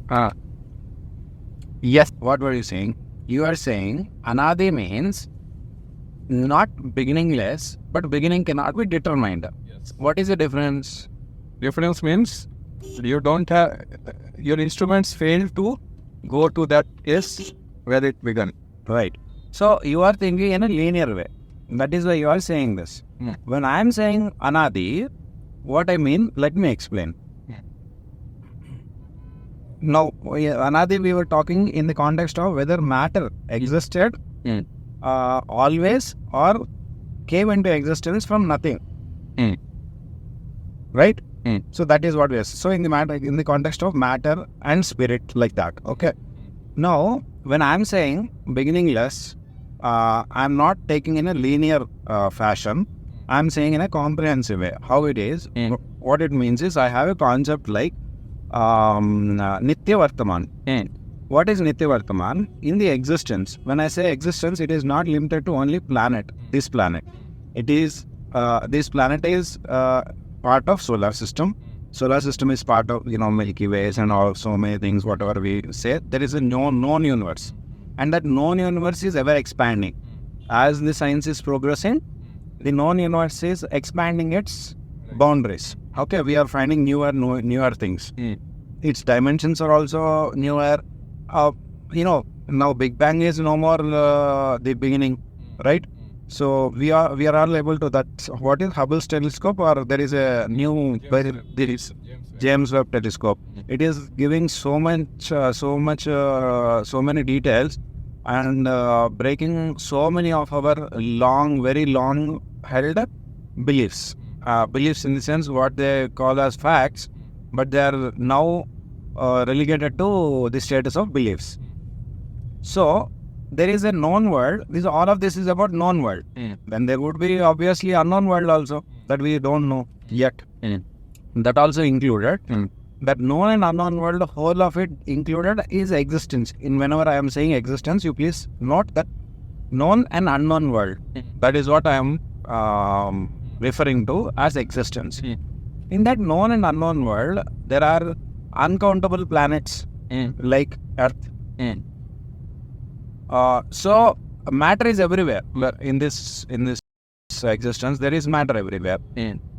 Uh, yes, what were you saying? You are saying anadi means not beginningless, but beginning cannot be determined. Yes. What is the difference? Difference means you don't have, your instruments fail to go to that S where it began. Right. So you are thinking in a linear way. That is why you are saying this. When I am saying anadi, what I mean, let me explain. Now, anadi we were talking in the context of whether matter existed always or came into existence from nothing. Right? So that is what we are. So in the context of matter and spirit, like that. Okay. Now, when I am saying beginningless, I am not taking in a linear fashion. I am saying in a comprehensive way. How it is? What it means is I have a concept like Nitya Vartaman. What is Nitya Vartaman? In the existence, when I say existence, it is not limited to only planet, this planet. It is, this planet is part of solar system. Solar system is part of, Milky Ways and all so many things, whatever we say. There is a known universe. And that known universe is ever expanding. As the science is progressing, the known universe is expanding its boundaries. Okay, we are finding newer things. Its dimensions are also newer. Now Big Bang is no more the beginning, right? So we are all able to that. What is Hubble's telescope, or there is a new James Webb telescope. It is giving so many details and breaking so many of our very long held beliefs. Beliefs in the sense what they call as facts, but they are now relegated to the status of beliefs. So there is a known world. All of this is about known world. Then there would be obviously unknown world also that we don't know yet. That also included. That known and unknown world, the whole of it included is existence. In whenever I am saying existence, you please note that known and unknown world. That is what I am referring to as existence. In that known and unknown world, there are uncountable planets like Earth. So matter is everywhere. In this existence, there is matter everywhere.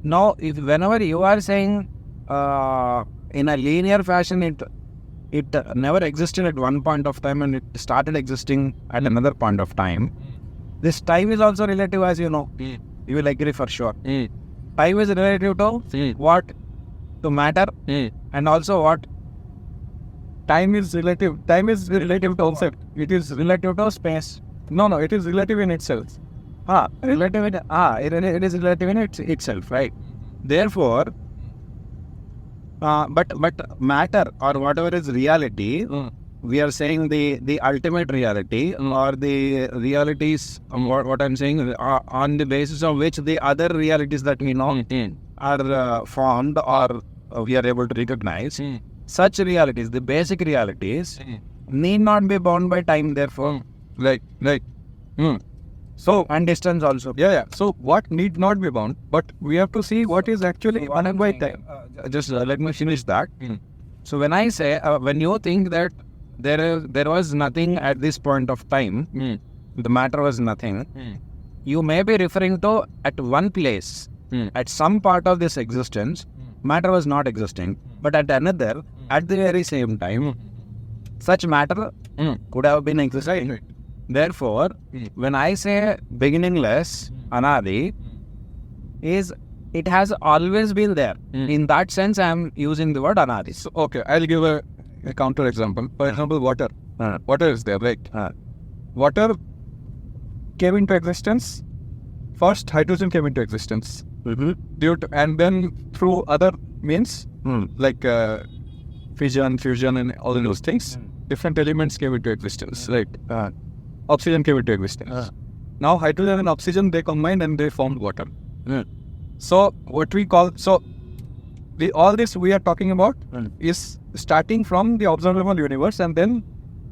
Now, whenever you are saying in a linear fashion, it never existed at one point of time and it started existing at another point of time. This time is also relative, as you know. You will agree for sure. Time is relative to what? To matter, and also what? Time is relative. Time is relative to concept. It is relative to Space. No, it is relative in itself. It is relative in itself, right? Therefore, but matter or whatever is reality, we are saying the ultimate reality or the realities. What I'm saying on the basis of which the other realities that we know are formed or we are able to recognize. Such realities, the basic realities, need not be bound by time. Therefore, right. So and distance also. Yeah. So what need not be bound, but we have to see what is actually bound by time. Just let me finish that. So when I say, when you think that there was nothing at this point of time, the matter was nothing, you may be referring to at one place, at some part of this existence, matter was not existing, but at another, at the very same time, such matter could have been existing. Right. Therefore, when I say beginningless, anadi, it has always been there. In that sense, I am using the word anadi. So, okay, I'll give a counter example. For example, water. Water is there, right? Water came into existence. First, hydrogen came into existence. And then through other means, like fission, fusion, and all those things, different elements came into existence, right? Oxygen came into existence. Now, hydrogen and oxygen, they combined and they formed water. So, what we call, all this we are talking about is starting from the observable universe and then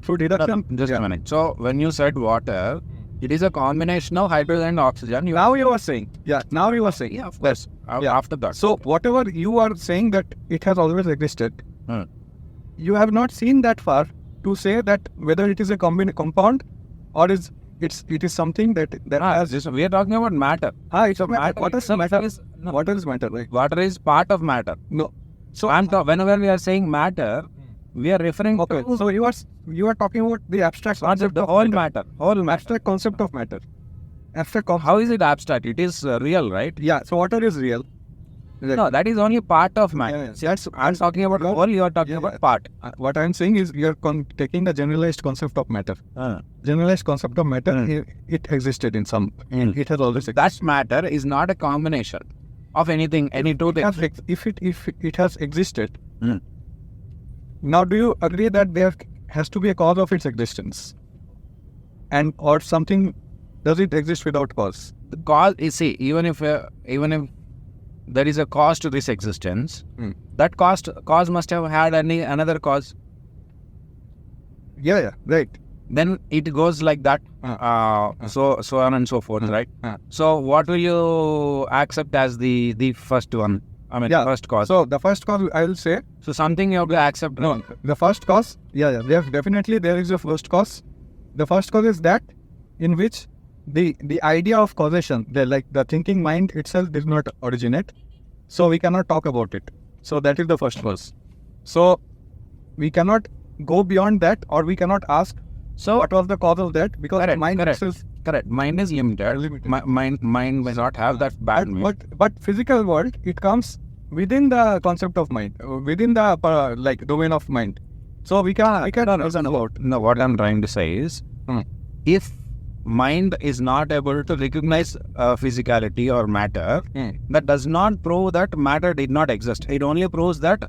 through deduction. Just a minute. So, when you said water, it is a combination of hydrogen and oxygen. Now you are saying. Yeah, of course. After that. So, whatever you are saying that it has always existed, you have not seen that far to say that whether it is a compound or it is something that has. We are talking about matter. It's a matter. What is matter? Water is matter, right? Water is part of matter. No. So whenever we are saying matter, we are referring to So you are talking about the abstract concept the of whole matter. abstract concept of matter. How is it abstract? It is real, right? Yeah. So water is real. No, that is only part of matter. Yeah. See, I'm talking about whole. You are talking about part. What I'm saying is you are taking the generalized concept of matter. Generalized concept of matter. It existed in some. It has always existed. That matter is not a combination of anything, any two things. If it has existed, now do you agree that there has to be a cause of its existence, and or something? Does it exist without cause? The cause is, see, even if there is a cause to this existence, that cause must have had another cause. Yeah, right. Then it goes like that. So on and so forth, right? So what will you accept as the first one? I mean, first cause. So the first cause, I will say. So something you have to accept. No, the first cause. Yeah. Definitely there is a first cause. The first cause is that in which the idea of causation, the thinking mind itself did not originate, so we cannot talk about it. So that is the first cause. So we cannot go beyond that, or we cannot ask. So what was the cause of that? Because mind itself. Correct. Mind is limited. Mind may not have that bad. But physical world, it comes within the concept of mind, within the domain of mind. So we can reason about. No, what I'm trying to say is, if mind is not able to recognize physicality or matter, that does not prove that matter did not exist. It only proves that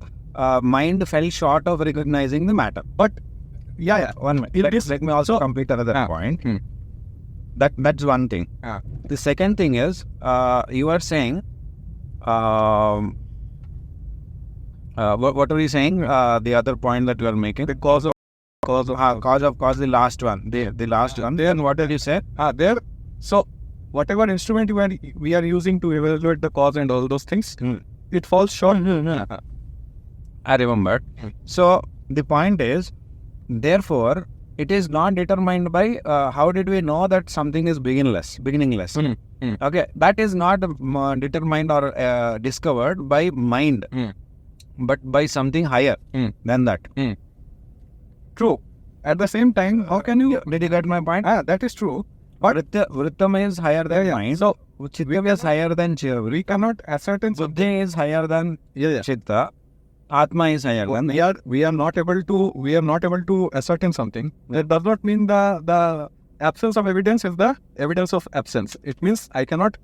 mind fell short of recognizing the matter. But 1 minute. Let me also complete another point. That's one thing. The second thing is, you are saying, what are you saying? The other point that you are making. The cause of the last one. The last one. Then what did you say? There. So whatever instrument we are using to evaluate the cause and all those things, it falls short. I remembered. So the point is, therefore, it is not determined by how did we know that something is beginningless. Okay, that is not determined or discovered by mind, but by something higher than that. True. At the same time, how can you... Did you get my point? That is true. But Vrittam is higher than mind. So Chitta is higher than Chitta. We cannot ascertain something. Buddhi is higher than Chitta. Atma is higher than. We are not able to ascertain something. That does not mean the absence of evidence is the evidence of absence. It means I cannot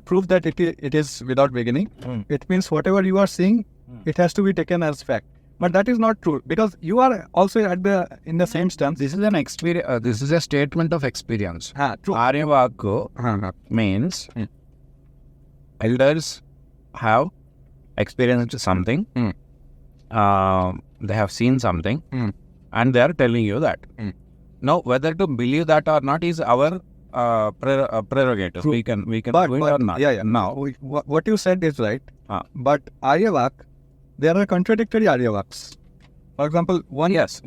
prove that it is without beginning. It means whatever you are seeing, it has to be taken as fact. But that is not true, because you are also in the same stance. This is an experience. This is a statement of experience. True. Aryavaka means elders have experienced something. They have seen something, and they are telling you that. Now, whether to believe that or not is our prerogative. True. We can do it or not. Now, what you said is right. But Aryavak, there are contradictory Aryavaks. For example, one. Yes.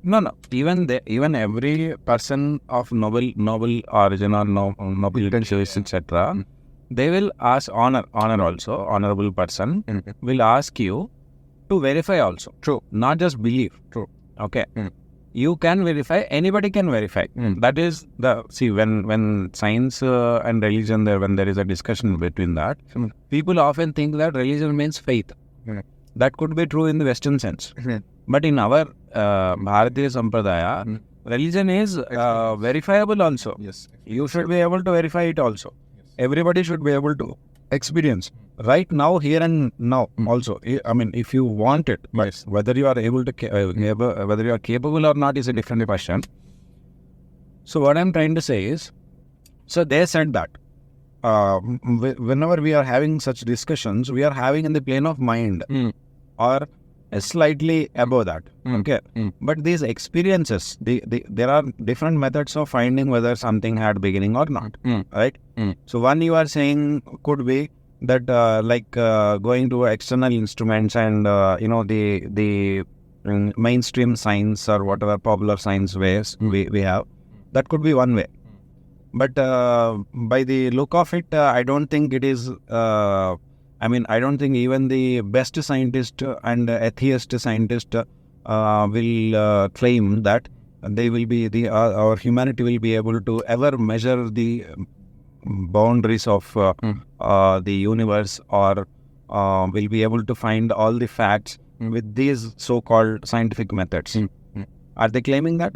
No. Even every person of noble origin or noble choice, etc., they will ask honorable person will ask you to verify also. True. Not just believe. True. Okay. You can verify. Anybody can verify. That is when science and religion when there is a discussion between that, people often think that religion means faith. That could be true in the Western sense. But in our Bharatiya Sampradaya, religion is verifiable also. Yes. You should be able to verify it also. Everybody should be able to experience right now, here and now also. I mean, if you want it, but whether you are able to, whether you are capable or not is a different question. So what I'm trying to say is, so they said that whenever we are having such discussions, we are having in the plane of mind or slightly above that. Okay. But these experiences, there are different methods of finding whether something had beginning or not. Right? So one you are saying could be that going to external instruments and the mainstream science or whatever popular science ways we have. That could be one way. But by the look of it, I don't think it is. I don't think even the best scientist and atheist scientist will claim that they will be our humanity will be able to ever measure the boundaries of the universe, or will be able to find all the facts with these so-called scientific methods. Are they claiming that?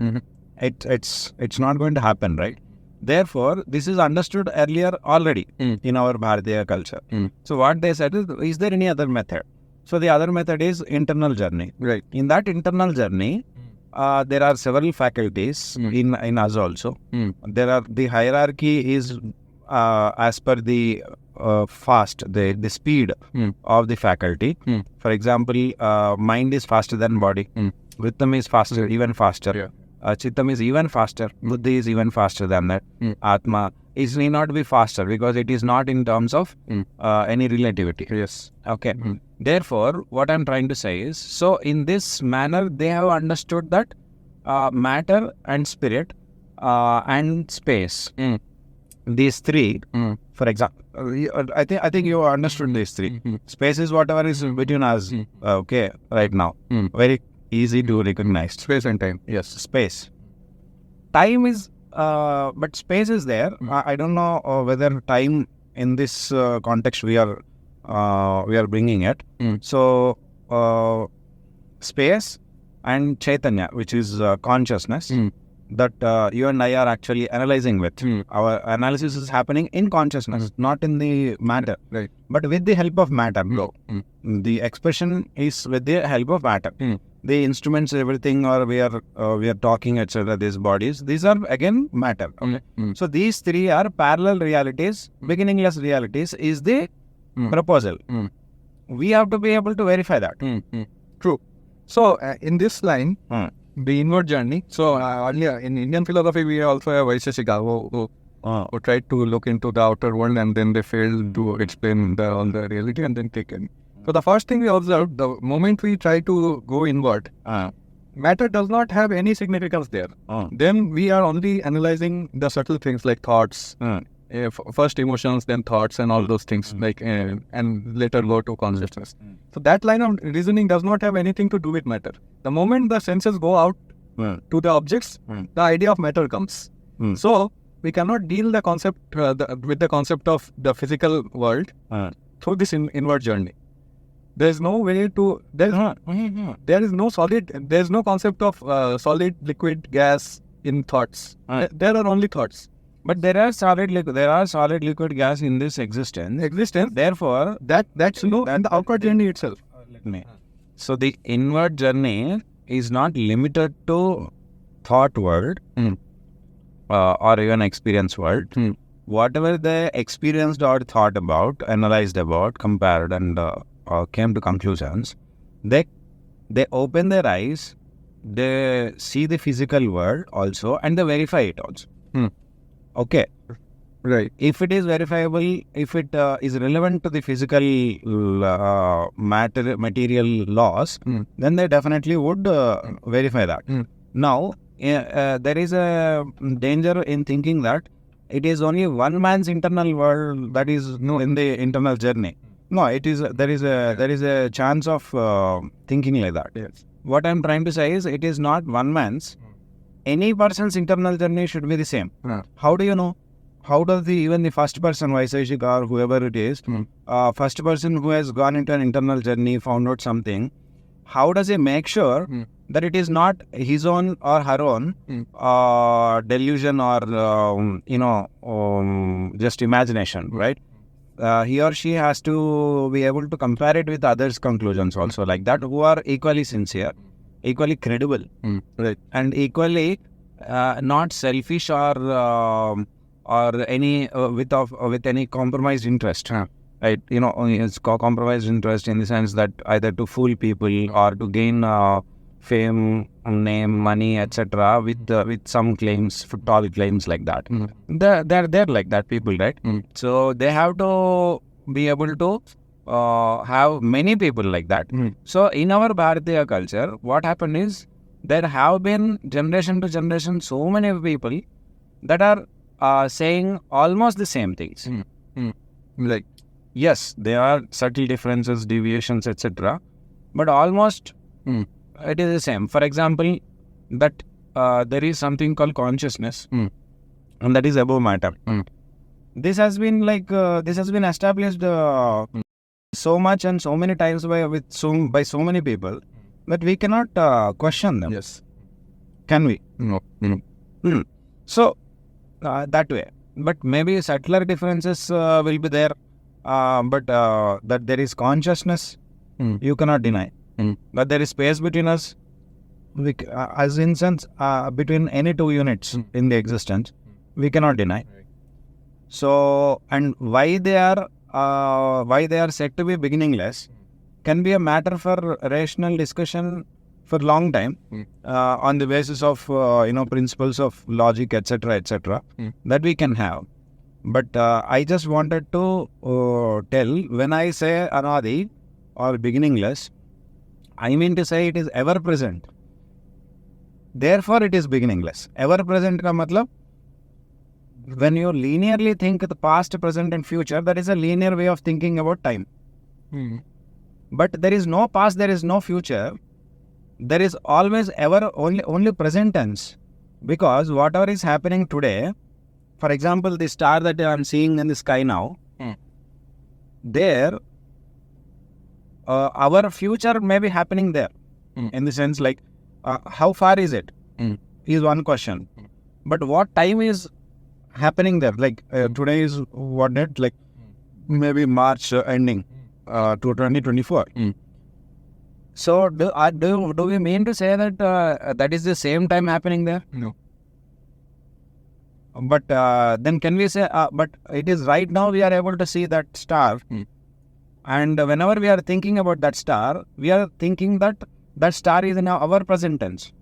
It's not going to happen, right? Therefore, this is understood earlier already in our Bharatiya culture. So what they said is there any other method? So the other method is internal journey. Right. In that internal journey, there are several faculties in us also. The hierarchy is as per the the speed of the faculty. For example, mind is faster than body. Vrittam is faster, even faster. Chittam is even faster. Buddhi is even faster than that. Atma is need not be faster because it is not in terms of any relativity. Yes. Okay. Therefore, what I'm trying to say is, so in this manner, they have understood that matter and spirit and space, these three, for example, I think you understood these three. Space is whatever is between us, okay, right now. Very easy to recognize. Space and time. Yes. Space. Time is, but space is there. I don't know whether time in this context we are bringing it. So, space and Chaitanya, which is consciousness, that you and I are actually analyzing with. Our analysis is happening in consciousness, not in the matter. Right. But with the help of matter. The expression is with the help of matter. The instruments, everything, or we are talking, etc. These bodies, these are again matter. Okay. So these three are parallel realities, beginningless realities. Is the proposal? We have to be able to verify that. True. So in this line, the inward journey. So earlier in Indian philosophy, we also have Vaisheshika who tried to look into the outer world, and then they failed to explain all the reality, and then taken. So the first thing we observed, the moment we try to go inward, matter does not have any significance there. Then we are only analyzing the subtle things like thoughts, first emotions, then thoughts, and all those things, and later go to consciousness. So that line of reasoning does not have anything to do with matter. The moment the senses go out to the objects, the idea of matter comes. So we cannot deal the concept with the concept of the physical world through this inward journey. There is no way to. There is no solid. There is no concept of solid, liquid, gas in thoughts. There are only thoughts. But there are solid liquid gas in this existence. Therefore, that's no. And the outward journey itself. So the inward journey is not limited to thought world or even experience world. Whatever they experienced or thought about, analyzed about, compared, and came to conclusions, they open their eyes, they see the physical world also, and they verify it also. Okay. Right. If it is verifiable, if it is relevant to the physical material laws, then they definitely would verify that. Now, there is a danger in thinking that it is only one man's internal world that is in the internal journey. No, it is. There is a chance of thinking like that. Yes. What I am trying to say is, it is not one man's. Any person's internal journey should be the same. How do you know? How does even the first person, Vaisheshika or whoever it is, first person who has gone into an internal journey, found out something, how does he make sure that it is not his own or her own delusion or just imagination, right? He or she has to be able to compare it with others' conclusions also, like that, who are equally sincere, equally credible, Right. and equally not selfish or any with any compromised interest. Right? It's compromised interest in the sense that either to fool people or to gain fame, name, money, etc. with some claims, tall claims like that. They're like that people, right? So they have to be able to have many people like that. So in our Bharatiya culture, what happened is there have been generation to generation so many people that are saying almost the same things. Like, Yes, there are subtle differences, deviations, etc. But almost it is the same. For example, that there is something called consciousness, and that is above matter. This has been established so much and so many times by so many people that we cannot question them. yes. Can we? No. So that way, but maybe subtler differences will be there. But that there is consciousness, you cannot deny. That there is space between us, as instance between any two units in the existence, we cannot deny. So, and why they are said to be beginningless can be a matter for rational discussion for long time on the basis of principles of logic, etc., that we can have. But I just wanted to tell, when I say anadi or beginningless, I mean to say it is ever present. Therefore, it is beginningless. Ever present ka matlab, when you linearly think the past, present and future, that is a linear way of thinking about time. But there is no past, there is no future. There is always ever only present tense. Because whatever is happening today, for example, the star that I am seeing in the sky now, there, our future may be happening there. In the sense like, how far is it? Is one question. But what time is happening there? Like today is what date? Like maybe March ending to 2024. So do we mean to say that that is the same time happening there? No. But then can we say, but it is right now we are able to see that star. And whenever we are thinking about that star, we are thinking that that star is in our present tense.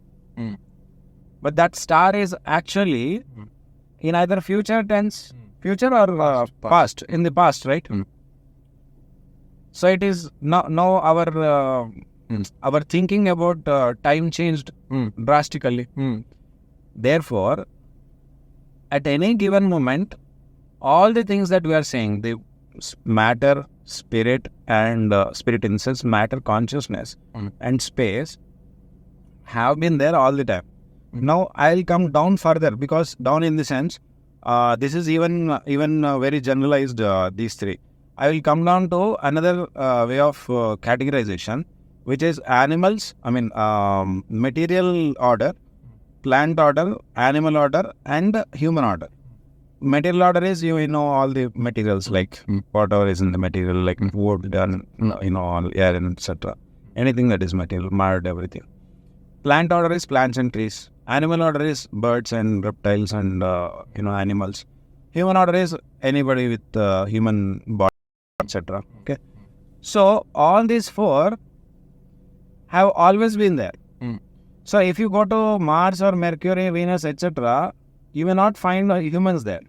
But that star is actually in either future tense, future or past, in the past, right? So it is now our thinking about time changed drastically. Therefore, at any given moment, all the things that we are saying, the matter, spirit, and spirit in sense, matter, consciousness, and space, have been there all the time. Now I'll come down further, because down in the sense, this is even very generalized, these three. I will come down to another way of categorization, which is animals, material order, plant order, animal order, and human order. Material order is, all the materials, like whatever is in the material, like wood and, all air and etc. Anything that is material, mud, everything. Plant order is plants and trees. Animal order is birds and reptiles and, animals. Human order is anybody with human body, etc. Okay. So, all these four have always been there. So, if you go to Mars or Mercury, Venus, etc., you may not find humans there.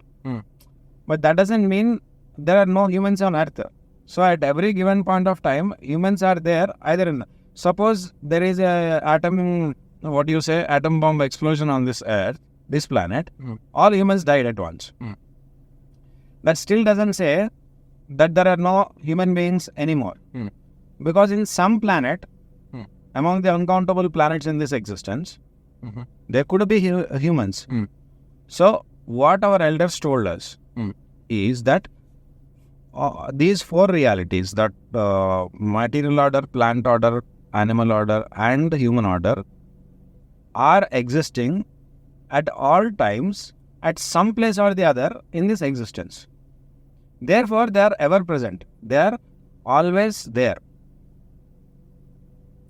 But that doesn't mean there are no humans on Earth. So, at every given point of time, humans are there. Either in, suppose there is a atom bomb explosion on this Earth, this planet, all humans died at once. That still doesn't say that there are no human beings anymore. Because in some planet, among the uncountable planets in this existence, there could be humans. So, what our elders told us is that these four realities, that material order, plant order, animal order, and human order, are existing at all times at some place or the other in this existence. Therefore, they are ever present. They are always there.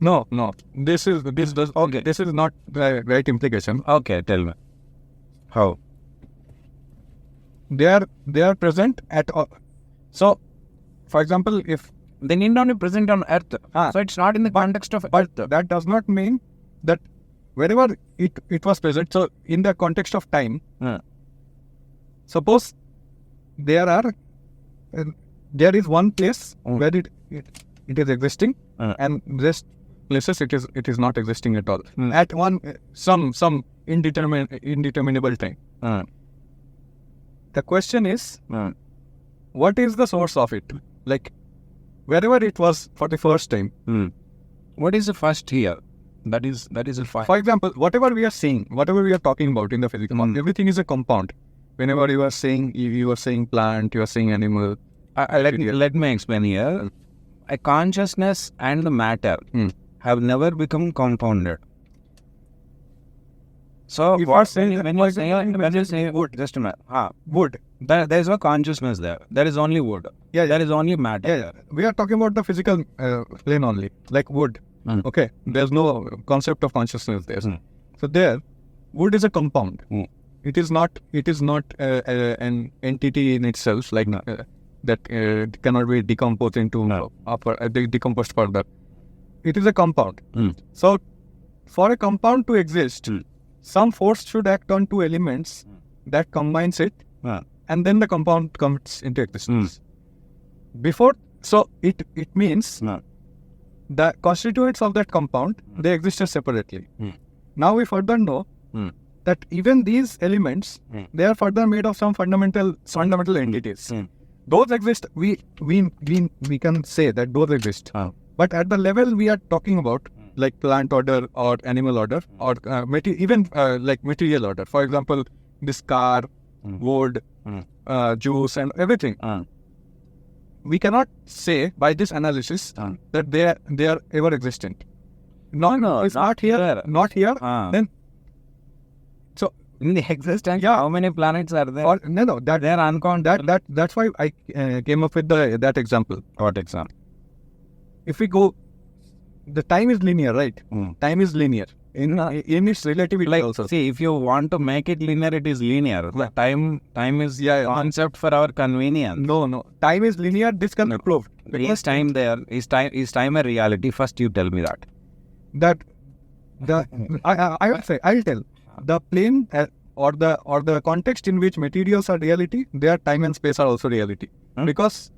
No. This is not the right implication. Okay, tell me. How? They are present at all. So, for example, if they need not be present on Earth, so it's not in the context of Earth. That does not mean that wherever it was present. So, in the context of time, suppose there are there is one place where it is existing, and rest places it is not existing at all. At one some indeterminable time. The question is, what is the source of it? Like, wherever it was for the first time. What is the first here? That is a fine. For example, whatever we are saying, whatever we are talking about in the physics, everything is a compound. Whenever you are saying plant, you are saying animal. Let me explain here. A consciousness and the matter have never become compounded. So If what, I say- when you say wood, just a minute. Wood. There is no consciousness there. There is only wood. Yeah, There is only matter. Yeah. We are talking about the physical plane only, like wood. Okay. There's no concept of consciousness there. So there, wood is a compound. It is not an entity in itself, like that cannot be decomposed into decomposed further. It is a compound. So for a compound to exist, some force should act on two elements that combines it, and then the compound comes into existence. So it means the constituents of that compound, they existed separately. Now we further know that even these elements, they are further made of some fundamental entities. Those exist. We can say that those exist. But at the level we are talking about, like plant order or animal order or like material order. For example, this car, wood, juice, and everything. We cannot say by this analysis that they are ever existent. No, it's not here. there. Not here. Then so In the existence, how many planets are there? no, that They are uncountable. that's why I came up with that example. What example? If we go, the time is linear, right? Time is linear in its relativity also. See, if you want to make it linear, it is linear. The time is concept for our convenience. No, time is linear. This can be proved. Is time there? Is time a reality? First, you tell me that. I will say, I'll tell the plane or the context in which materials are reality, their time and space are also reality. Because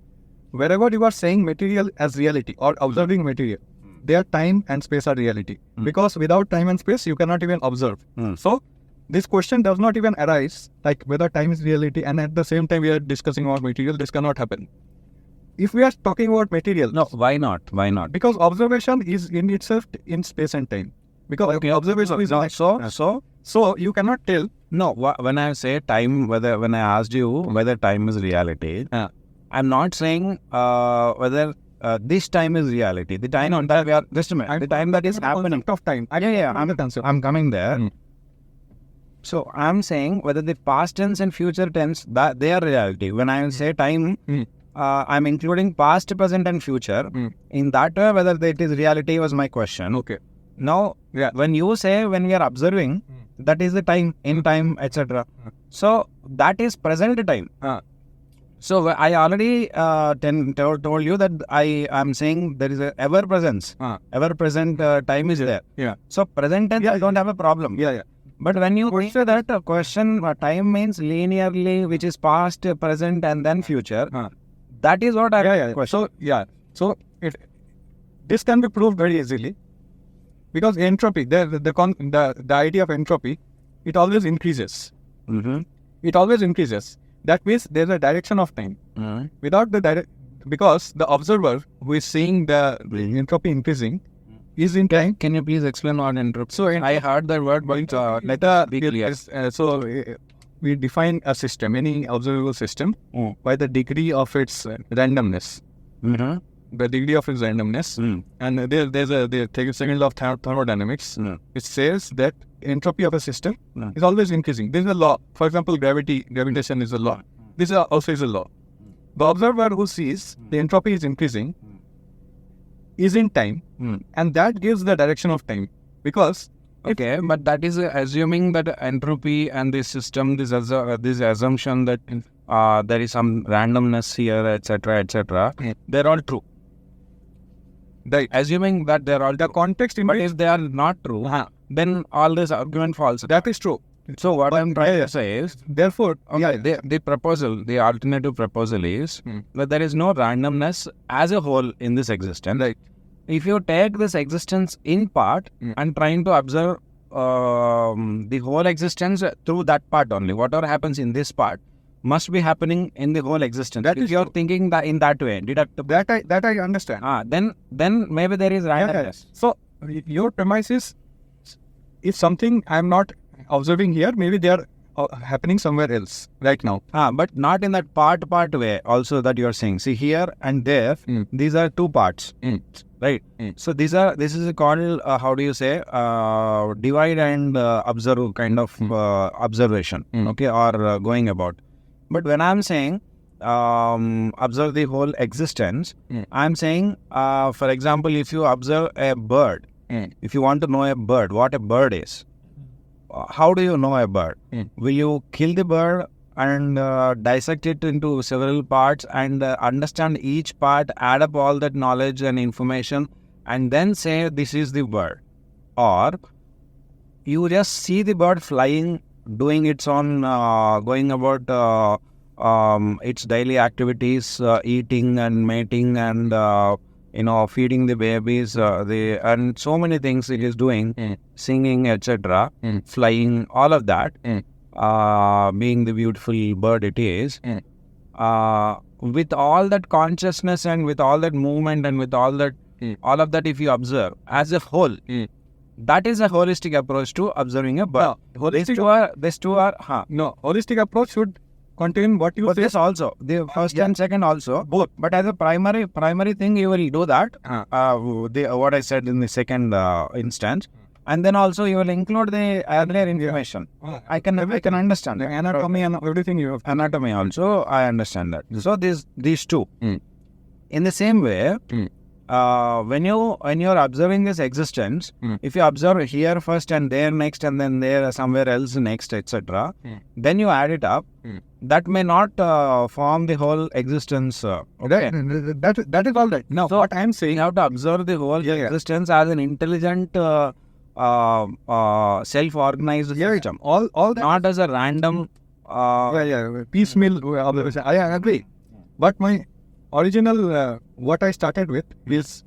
wherever you are saying material as reality or observing material, their time and space are reality. Because without time and space, you cannot even observe. So this question does not even arise, like whether time is reality and at the same time we are discussing about material. This cannot happen. If we are talking about material, No, why not? Why not? because observation is in itself in space and time. Because observation is not so you cannot tell. No, when I say time, when I asked you whether time is reality, I'm not saying whether this time is reality. The time that we are, just a minute, the time that is happening. Of time. I'm coming there. So I'm saying whether the past tense and future tense, that they are reality. When I say time, I'm including past, present, and future. In that way, whether it is reality was my question. Okay. Now, when you say when we are observing, that is the time, in time, etc. So that is present time. So I already told you that I am saying there is a ever presence. Ever present time is there. Yeah. So present tense, I don't have a problem. Yeah. But when you say that question, time means linearly, which is past, present, and then future. That is what I question. So this can be proved very easily, because entropy, the idea of entropy, it always increases. It always increases. That means there's a direction of time. Without the because the observer who is seeing the entropy increasing is in time. Can you please explain what entropy? So I heard the word, but let us be clear. We define a system, any observable system, by the degree of its randomness. The degree of its randomness. And there's a second law of thermodynamics, which says that entropy of a system is always increasing. This is a law. For example, gravitation is a law. This also is a law. The observer who sees the entropy is increasing is in time, and that gives the direction of time. Because okay, but that is assuming that entropy and this system, this assumption that there is some randomness here, etc., they're all true. Assuming that they're all the context in but which if they are not true, then all this argument falls. that is true. So what I'm trying to say is, Therefore, the alternative proposal is that there is no randomness as a whole in this existence. right. If you take this existence in part and trying to observe the whole existence through that part only, whatever happens in this part must be happening in the whole existence. That if is you're true. thinking that in that way, deductible. That I understand. Then maybe there is randomness. So your premise is, if something I'm not observing here, maybe they are happening somewhere else right now. But not in that part way also that you're saying. See, here and there, these are two parts, right? So this is called, how do you say, divide and observe kind of observation, okay, or going about. But when I'm saying observe the whole existence, I'm saying, for example, if you observe a bird, if you want to know a bird, what a bird is, how do you know a bird? Will you kill the bird and dissect it into several parts and understand each part, add up all that knowledge and information, and then say this is the bird? Or you just see the bird flying, doing its own, going about its daily activities, eating and mating and feeding the babies, and so many things it is doing, singing, etc., flying, all of that, being the beautiful bird it is, with all that consciousness and with all that movement and with all that, all of that, if you observe as a whole, that is a holistic approach to observing a bird. These two are. No, holistic approach should contain what you But say. this also, the first and second also, both. But as a primary thing, you will do that. What I said in the second instance, and then also you will include the earlier information. I can understand The anatomy and everything you have. anatomy also. I understand that. So these two, in the same way, when you're observing this existence, if you observe here first and there next and then there somewhere else next, etc., then you add it up. That may not form the whole existence. Okay. That is all right. Now, So, what I am saying, You have to observe the whole existence as an intelligent, self-organized system, all that. not as a random. Piecemeal observation. I agree. But my original, what I started with is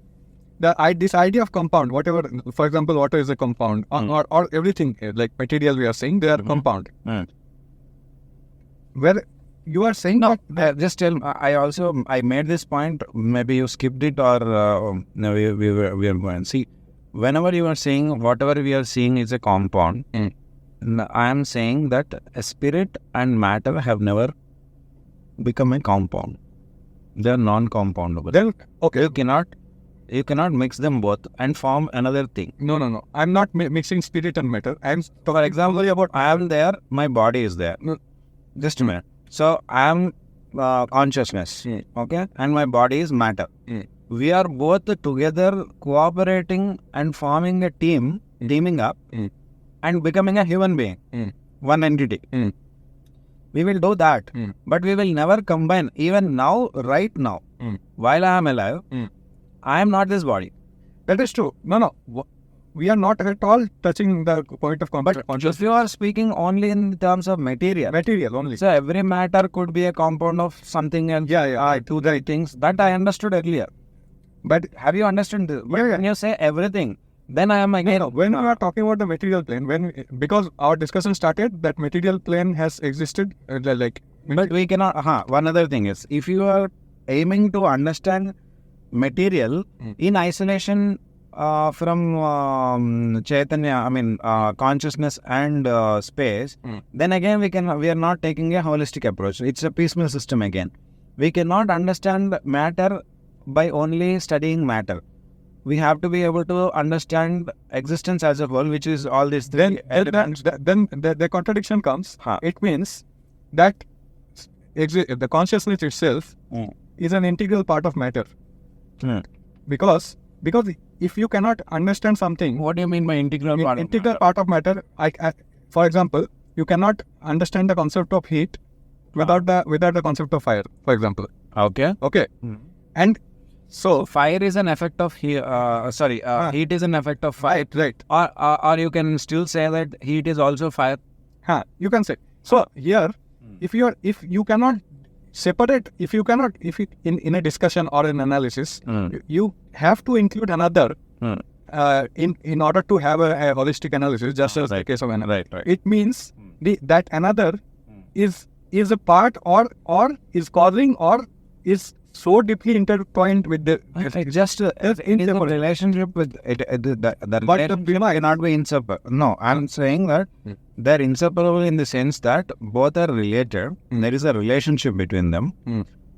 this idea of compound. Whatever, for example, water is a compound, or everything like material we are saying, they are compound. Where you are saying Just tell. I made this point. Maybe you skipped it, or no, we are going. See, whenever you are saying whatever we are seeing is a compound, I am saying that a spirit and matter have never become a compound. They are non-compoundable. Then okay, You cannot mix them both and form another thing. no. I'm not mixing spirit and matter. I'm For example, I am there, my body is there. Just a minute. So I am consciousness, okay, and my body is matter. We are both together cooperating and forming a team, teaming up, and becoming a human being, one entity. We will do that, but we will never combine. Even now, right now, while I am alive, I am not this body. That is true. No. We are not at all touching the point of consciousness. If you are speaking only in terms of material, Material only. so every matter could be a compound of something else. Two, three things that I understood earlier. But Have you understood this? But when you say everything, then I am again. when we are talking about the material plane, because our discussion started that material plane has existed, But we cannot. One other thing is, if you are aiming to understand material in isolation from Chaitanya, consciousness and space, then again we are not taking a holistic approach. It's a piecemeal system again. We cannot understand matter by only studying matter. We have to be able to understand existence as a whole, which is all these three elements. then the contradiction comes. It means that the consciousness itself is an integral part of matter. Because if you cannot understand something, What do you mean by integral part? integral part of matter, for example, you cannot understand the concept of heat without the concept of fire, for example. Okay. Okay, and so Fire is an effect of heat is an effect of fire. right. Or you can still say that heat is also fire. You can say. So here, if you cannot separate, in a discussion or an analysis, you have to include another in order to have a holistic analysis, just as the case of another. Right. It means that another is a part or is causing or is so deeply intertwined with the Just in the relationship with it, the relationship cannot be inseparable. No, I'm saying that they're inseparable in the sense that both are related. There is a relationship between them.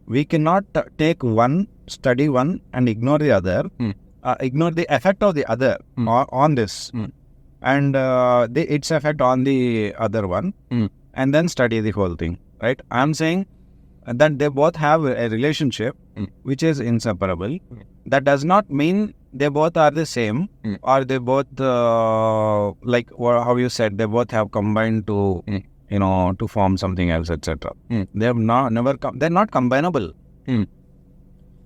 We cannot take one, study one, and ignore the other. Ignore the effect of the other on this, and its effect on the other one, and then study the whole thing. Right? I'm saying that they both have a relationship which is inseparable. That does not mean they both are the same or they both like how you said, they both have combined to to form something else, etc. They have they're not combinable.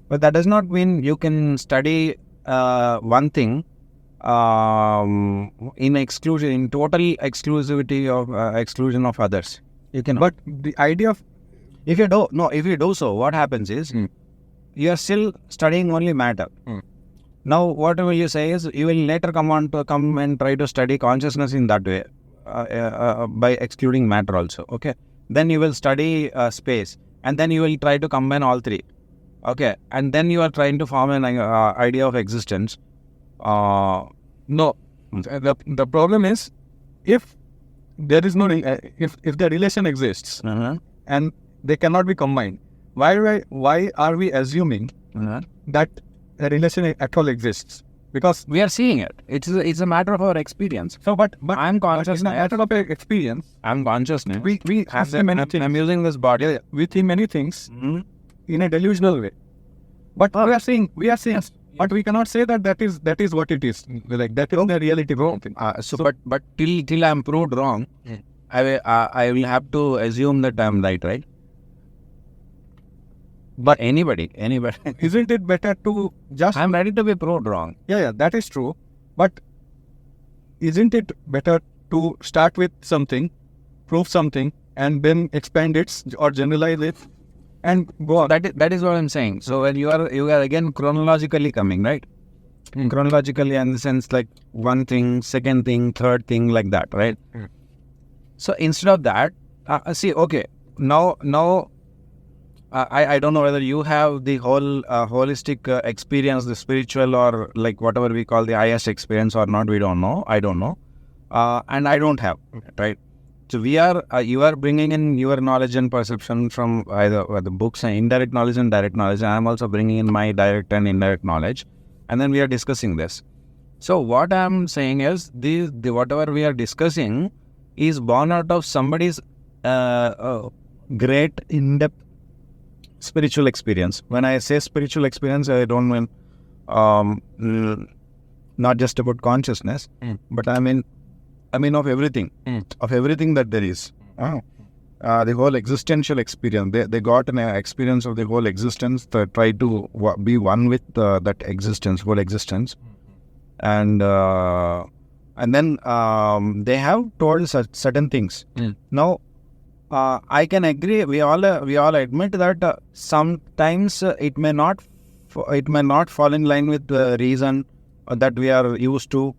But that does not mean you can study one thing in total exclusivity of exclusion of others. You can. But the idea of if you do so, what happens is you are still studying only matter. Now, whatever you say is you will later come and try to study consciousness in that way by excluding matter also. Okay, then you will study space, and then you will try to combine all three. Okay, and then you are trying to form an idea of existence. No, the problem is if there is no if the relation exists and they cannot be combined, why are we assuming that a relation at all exists? Because we are seeing it. It's a matter of our experience. So, but I'm conscious. In a matter of experience, I'm consciousness. We have many things. I'm using this body. We think many things in a delusional way. But we are seeing, but we cannot say that is what it is. Like that is the reality. But till I'm proved wrong, I will have to assume that I'm right? But anybody. Isn't it better to just... I'm ready to be proved wrong. Yeah, that is true. But isn't it better to start with something, prove something, and then expand it or generalize it and go on? That is what I'm saying. So when you are again chronologically coming, right? Chronologically in the sense like one thing, second thing, third thing, like that, right? So instead of that, now I don't know whether you have the whole holistic experience, the spiritual or like whatever we call the highest experience or not, we don't know. I don't know. And I don't have, right? So you are bringing in your knowledge and perception from either the books and indirect knowledge and direct knowledge. I am also bringing in my direct and indirect knowledge. And then we are discussing this. So what I am saying is the whatever we are discussing is born out of somebody's great in-depth spiritual experience. When I say spiritual experience, I don't mean not just about consciousness, but I mean of everything, that there is. The whole existential experience. They got an experience of the whole existence. They try to be one with that existence, whole existence, and then they have told certain things. Now, I can agree. We all admit that sometimes it may not fall in line with the reason that we are used to,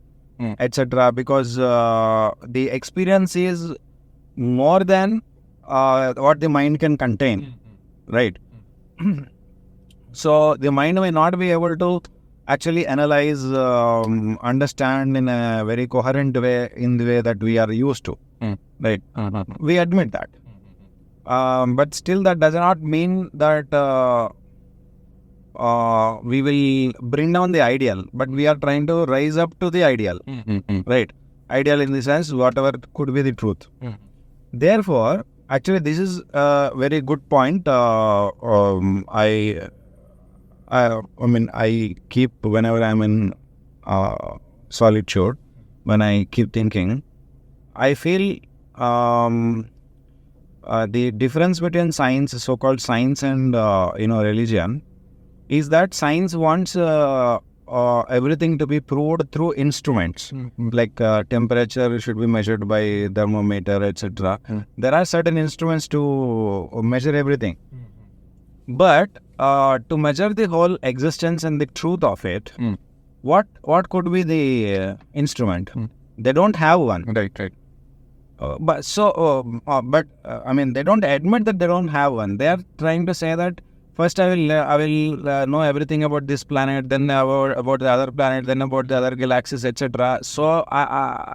etc. Because the experience is more than what the mind can contain, right? So the mind may not be able to actually analyze, understand in a very coherent way, in the way that we are used to, right? We admit that. But still that does not mean that we will bring down the ideal, but we are trying to rise up to the ideal, right? Ideal in the sense whatever could be the truth. Therefore, actually this is a very good point. I keep, whenever I'm in solitude, when I keep thinking, I feel the difference between science, so-called science, and religion, is that science wants everything to be proved through instruments, like temperature should be measured by thermometer, etc. There are certain instruments to measure everything. But to measure the whole existence and the truth of it, what could be the instrument? They don't have one. Right. But I mean, they don't admit that they don't have one. They are trying to say that first I will know everything about this planet, then about the other planet, then about the other galaxies, etc. So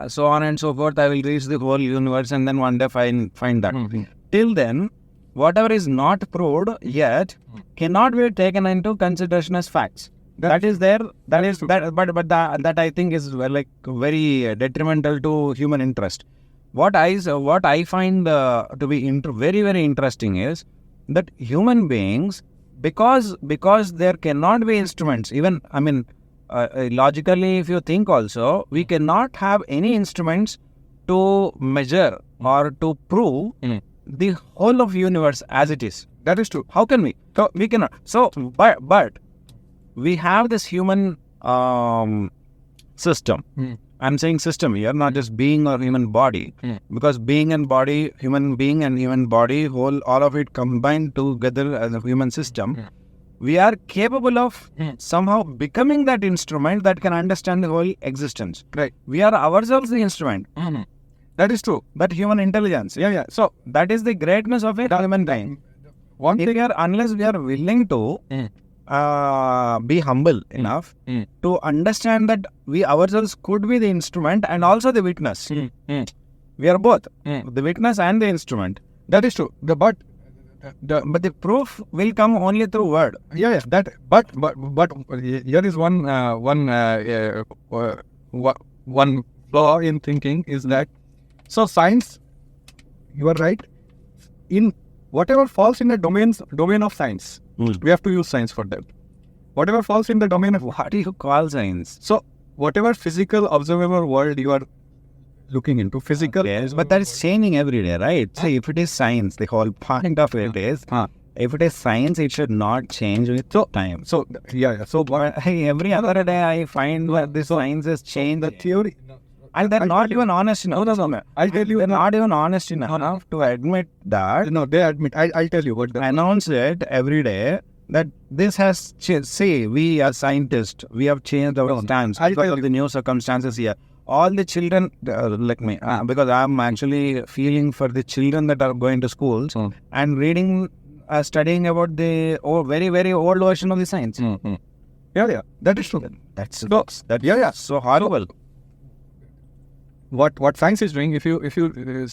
so on and so forth. I will reach the whole universe, and then one day find that. Till then, whatever is not proved yet cannot be taken into consideration as facts. That is there. That is that. But that I think is very detrimental to human interest. What I find to be very, very interesting is that human beings, because there cannot be instruments, even, I mean, logically, if you think also, we cannot have any instruments to measure or to prove the whole of universe as it is. That is true. How can we? So we cannot. So, but we have this human system. I'm saying system here, not just being or human body, because being and body, human being and human body, all of it combined together as a human system. We are capable of somehow becoming that instrument that can understand the whole existence. Right. We are ourselves the instrument. That is true. That human intelligence. Yeah. So that is the greatness of a humankind. One thing, Unless we are willing to be humble enough to understand that we ourselves could be the instrument and also the witness. We are both the witness and the instrument. that is true. But the proof will come only through word. Yeah. That. But here is one flaw in thinking is that, so science, you are right, in whatever falls in the domain of science, we have to use science for that. Whatever falls in the domain of, What do you call science? so whatever physical observable world you are looking into, physical, Yes, but that is changing every day, right? See, if it is science, the whole point of it is, if it is science, it should not change with time. So yeah. So Every other day, I find that this science has changed. the theory, And they're not even honest enough. No. I'll tell you. They're not even honest enough to admit that. No, they admit. I'll tell you what. Announce it every day that this has changed. See, we as scientists, we have changed our stance I'll because tell of the new circumstances here. All the children, like me, because I'm actually feeling for the children that are going to schools and reading, studying about the very, very old version of the science. Yeah. That is true. That's Yeah. so horrible. What science is doing, if you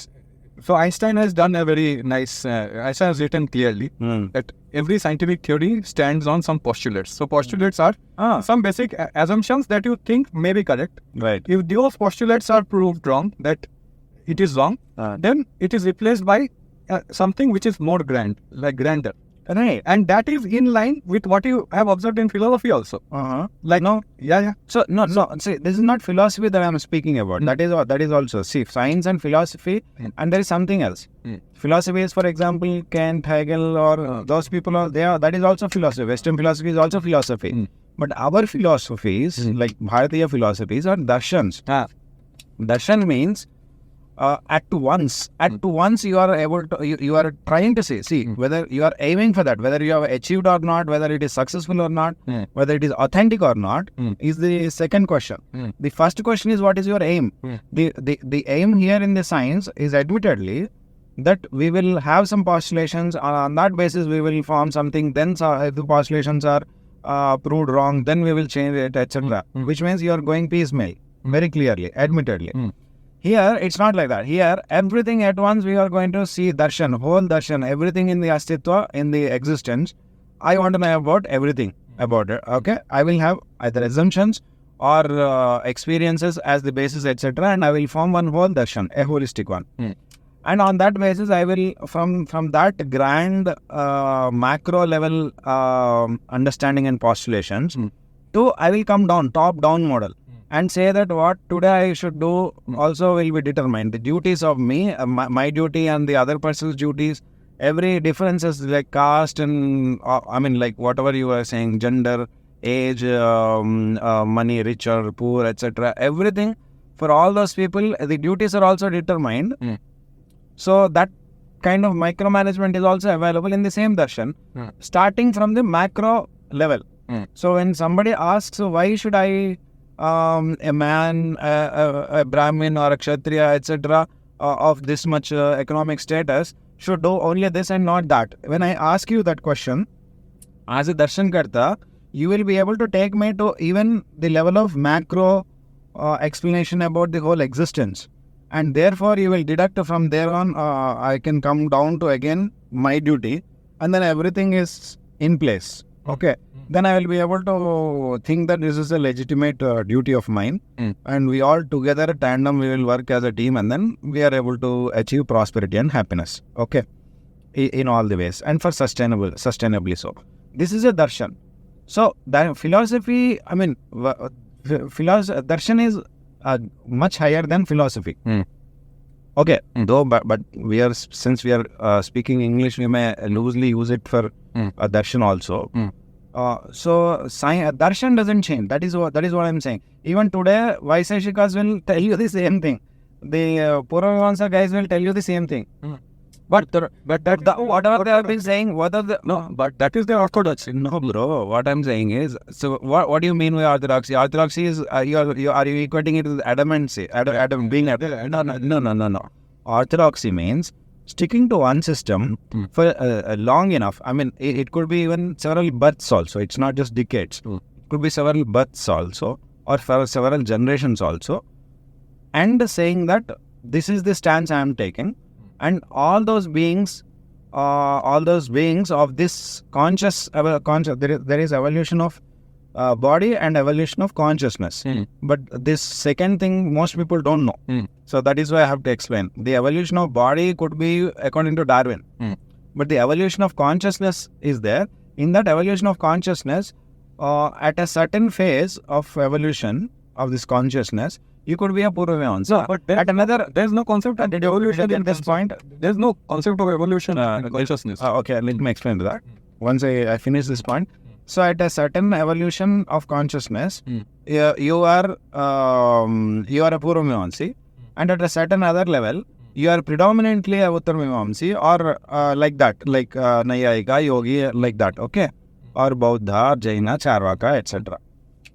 so Einstein has done a very nice, Einstein has written clearly that every scientific theory stands on some postulates. So postulates are some basic assumptions that you think may be correct. Right. If those postulates are proved wrong, that it is wrong, then it is replaced by something which is more grander. Right. And that is in line with what you have observed in philosophy also. Like, no. Yeah. So, no. See, this is not philosophy that I'm speaking about. That is also, see, science and philosophy, and there is something else. Philosophy is, for example, Kant, Hegel, or those people are there. That is also philosophy. Western philosophy is also philosophy. But our philosophies, like Bharatiya philosophies, are darshans. Darshan means at once you are able to, you are trying to see whether you are aiming for that, whether you have achieved or not, whether it is successful or not, whether it is authentic or not, is the second question. The first question is, what is your aim? The aim here in the science is admittedly that we will have some postulations, on that basis we will form something, then if the postulations are proved wrong, then we will change it, etc. Which means you are going piecemeal, very clearly, admittedly. Here, it's not like that. Here, everything at once we are going to see darshan, whole darshan, everything in the astitva, in the existence. I want to know about everything about it. Okay, I will have either assumptions or experiences as the basis, etc. And I will form one whole darshan, a holistic one. And on that basis, I will, from that grand macro level understanding and postulations, I will come down, top-down model. And say that what today I should do also will be determined. The duties of me, my duty and the other person's duties, every differences like caste and, like whatever you were saying, gender, age, money, rich or poor, etc. Everything for all those people, the duties are also determined. So that kind of micromanagement is also available in the same darshan, starting from the macro level. So when somebody asks, why should I, a man, a Brahmin or a Kshatriya, etc., of this much economic status, should do only this and not that? When I ask you that question, as a darshan karta, you will be able to take me to even the level of macro explanation about the whole existence. And therefore, you will deduct from there on, I can come down to again my duty, and then everything is in place. Okay. Then I will be able to think that this is a legitimate duty of mine, and we all together, tandem, we will work as a team, and then we are able to achieve prosperity and happiness. Okay. In all the ways, and for sustainably so. This is a darshan. So that philosophy, I mean, darshan is much higher than philosophy. Okay, though, but since we are speaking English, we may loosely use it for darshan also. So darshan doesn't change. That is what I'm saying. Even today, Vaiseshikas will tell you the same thing. The Puravamansa guys will tell you the same thing. But whatever they have been saying, but that is the orthodoxy. No, bro. What I'm saying is, so what do you mean by orthodoxy? Orthodoxy is are you equating it with adamancy? No. Orthodoxy means sticking to one system for long enough. I mean, it could be even several births also. It's not just decades. It could be several births also, or for several generations also. And saying that this is the stance I am taking. And all those beings of this conscious, there is evolution of body and evolution of consciousness. But this second thing, most people don't know. So that is why I have to explain. The evolution of body could be according to Darwin. But the evolution of consciousness is there. In that evolution of consciousness, at a certain phase of evolution of this consciousness, you could be a Puravamansa. No, but there's no concept of evolution at this point. There's no concept of evolution in consciousness. Okay, let me explain to that. Once I finish this point. So at a certain evolution of consciousness, you are a Puravamansi, and at a certain other level, you are predominantly a Uttarmimamsi, or like that, like Nayayika, Yogi, like that, okay? Or Bauddha, Jaina, Charvaka, etc.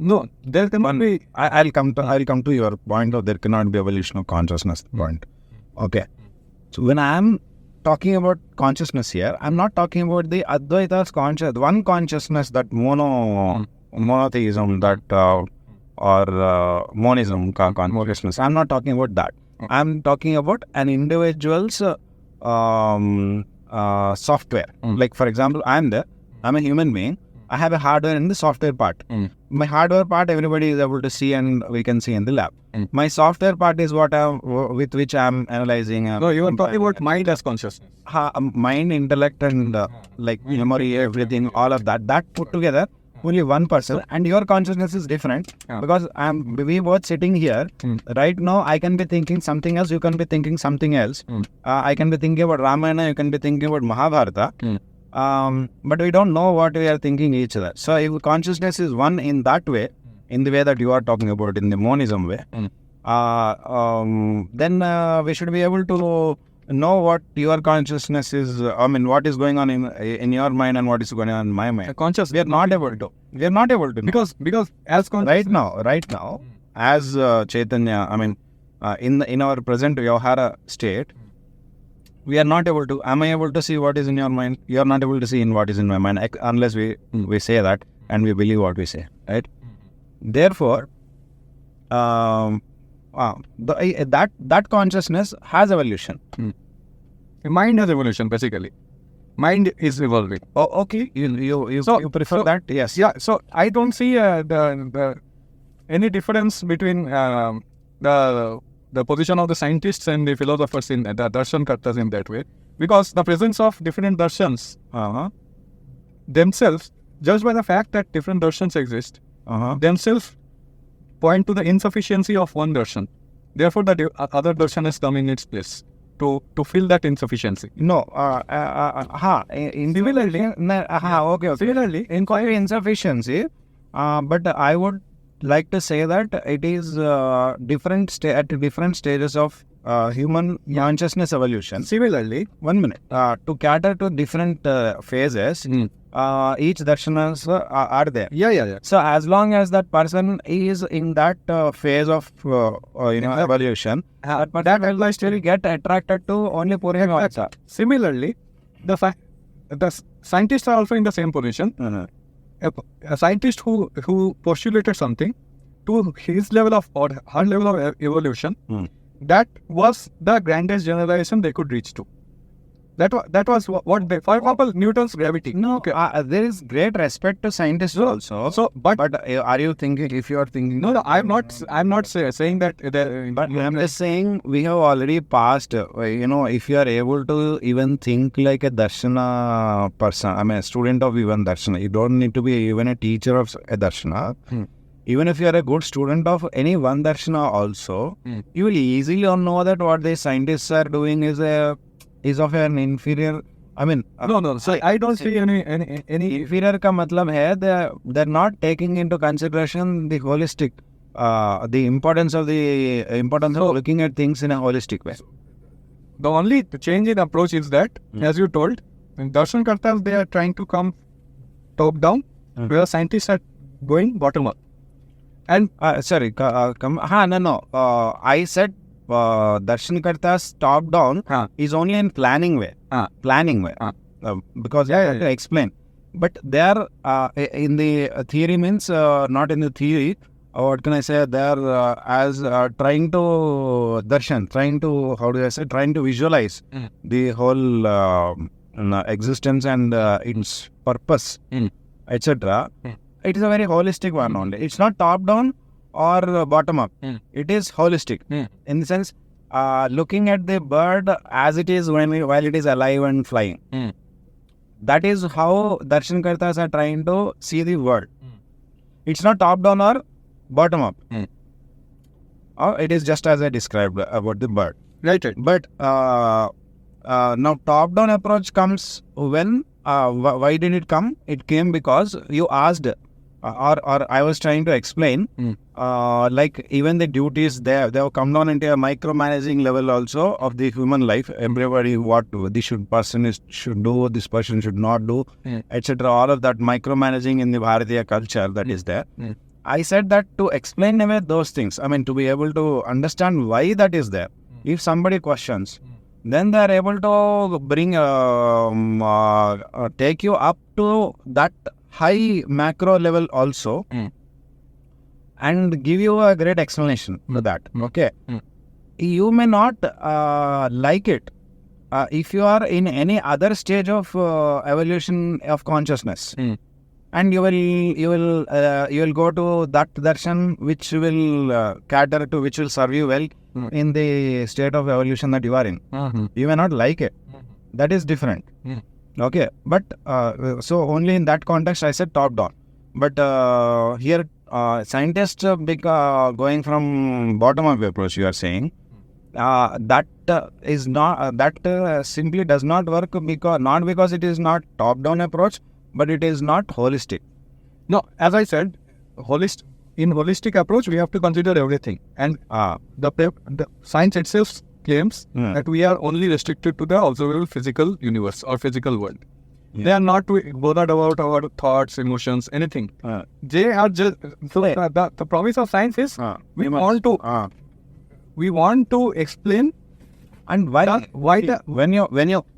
No, there cannot be. I'll come to your point of there cannot be evolution of consciousness point. Okay. So when I am talking about consciousness here, I'm not talking about the Advaita's one consciousness, that monotheism, that or monism consciousness. I'm not talking about that. I'm talking about an individual's software. Like for example, I'm a human being. I have a hardware and the software part. My hardware part, everybody is able to see and we can see in the lab. My software part is with which I'm analyzing. No, you are talking about mind as consciousness. Mind, intellect, and like memory, everything, all of that. That put together, only one person. And your consciousness is different because we both sitting here. Right now, I can be thinking something else. You can be thinking something else. I can be thinking about Ramayana. You can be thinking about Mahabharata. But we don't know what we are thinking each other. So if consciousness is one in that way, in the way that you are talking about, in the monism way, then we should be able to know what your consciousness is. I mean, what is going on in your mind and what is going on in my mind. Conscious. We are not able to. Know. Because as right now, as Chaitanya, I mean, in our present Vyavahara state, we are not able to. Am I able to see what is in your mind? You are not able to see in what is in my mind unless we say that and we believe what we say, right? Therefore, that consciousness has evolution. Mind has evolution, basically. Mind is evolving. Oh, okay. You prefer that? Yes. Yeah. So I don't see any difference between the position of the scientists and the philosophers in the darshan kartas in that way, because the presence of different darshans themselves, just by the fact that different darshans exist, themselves point to the insufficiency of one darshan. Therefore, the other darshan has come in its place to fill that insufficiency. No, similarly, in insufficiency, But I would like to say that it is at different stages of human consciousness evolution. Similarly, 1 minute. To cater to different phases, each darshanas are there. yeah. So as long as that person is in that phase of evolution, that will still get attracted to only Purya. Similarly, the scientists are also in the same position. A scientist who postulated something to his level of or her level of evolution, that was the grandest generalization they could reach to. That was what they, for example, Newton's gravity. No, Okay. There is great respect to scientists also. So, but Are you thinking, if you are thinking... no, I'm not saying that. But I'm just saying, we have already passed, if you are able to even think like a Darshana person, I mean, a student of even Darshana, you don't need to be even a teacher of a Darshana. Even if you are a good student of any one Darshana also, you will easily know that what the scientists are doing is of an inferior... I mean... no. So I don't see any inferior ka matlab hai, they're not taking into consideration the holistic, the importance of looking at things in a holistic way. The only change in approach is that, as you told, in Darshan Kartas, they are trying to come top down, where scientists are going bottom up. And I said Darshan Karta's top down is only in planning way. Because you have to explain. But they are in the theory means not in the theory. What can I say? They are as trying to trying to visualize the whole existence and its purpose, etc. It is a very holistic one only. It's not top down or bottom up. It is holistic in the sense looking at the bird as it is while it is alive and flying. That is how Darshan Kartas are trying to see the world. It's not top down or bottom up. It is just as I described about the bird. Right. But now top down approach comes when why did it come? It came because you asked or I was trying to explain like even the duties they have come down into a micromanaging level also of the human life. Everybody what this person should do, this person should not do, etc. All of that micromanaging in the Bharatiya culture that is there. I said that to explain away those things, I mean to be able to understand why that is there. If somebody questions, then they are able to bring take you up to that high macro level also and give you a great explanation for that. Okay. You may not like it if you are in any other stage of evolution of consciousness, and you will go to that darshan which will cater to, which will serve you well in the state of evolution that you are in. You may not like it. That is different. Okay, but so only in that context I said top down. But here scientists going from bottom up approach, you are saying that is not that simply does not work because it is not top down approach, but it is not holistic. No, as I said, in holistic approach we have to consider everything, and the science itself claims that we are only restricted to the observable physical universe or physical world. They are not bothered about our thoughts, emotions, anything. They are just the promise of science is we want to explain. And when you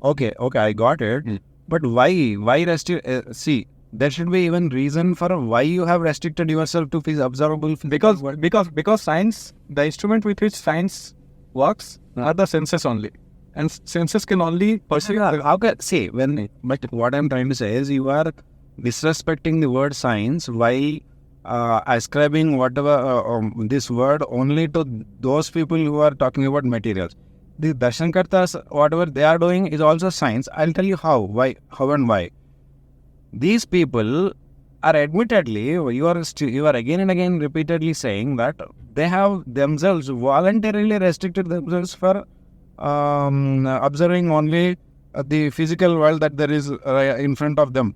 okay I got it. But why restrict? See, there should be even reason for why you have restricted yourself to observable because science, the instrument with which science works are the senses only, and senses can only perceive. But what I'm trying to say is you are disrespecting the word science while ascribing whatever this word only to those people who are talking about materials. The Darshan Kartas, whatever they are doing is also science. I'll tell you how and why. These people are admittedly, you are again and again repeatedly saying that they have themselves voluntarily restricted themselves for observing only the physical world that there is in front of them.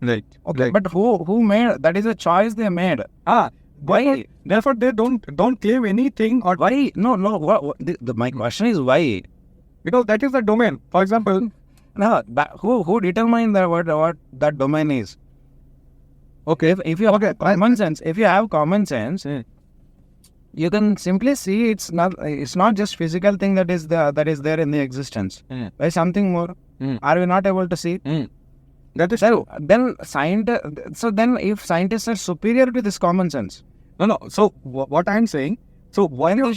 Right. Okay, Right. but who made that? Is a choice they made. Why? Therefore, they don't claim anything or Why? No. My question is why? because that is the domain. For example, No, who determined that what that domain is? okay, If you have common sense, if you have common sense, you can simply see it's not just physical thing that is there in the existence. There's something more. Are we not able to see? that is So then if scientists are superior to this common sense, no. So what I'm saying, so why they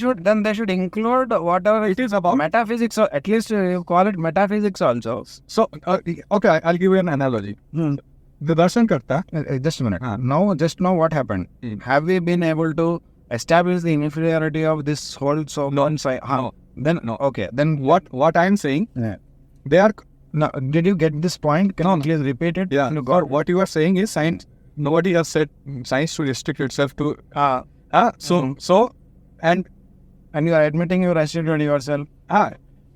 should include whatever it is about. metaphysics, or at least you call it metaphysics also. So okay, I'll give you an analogy. The Darshankarta. Just a minute. Just now what happened? Have we been able to establish the inferiority of this whole non-science? No. Then no. Okay. Then What I'm saying, they are now, did you get this point? Can you please repeat it? yeah. You Or got what you are saying is science. Nobody has said science to restrict itself to. So and you are admitting you restricted yourself.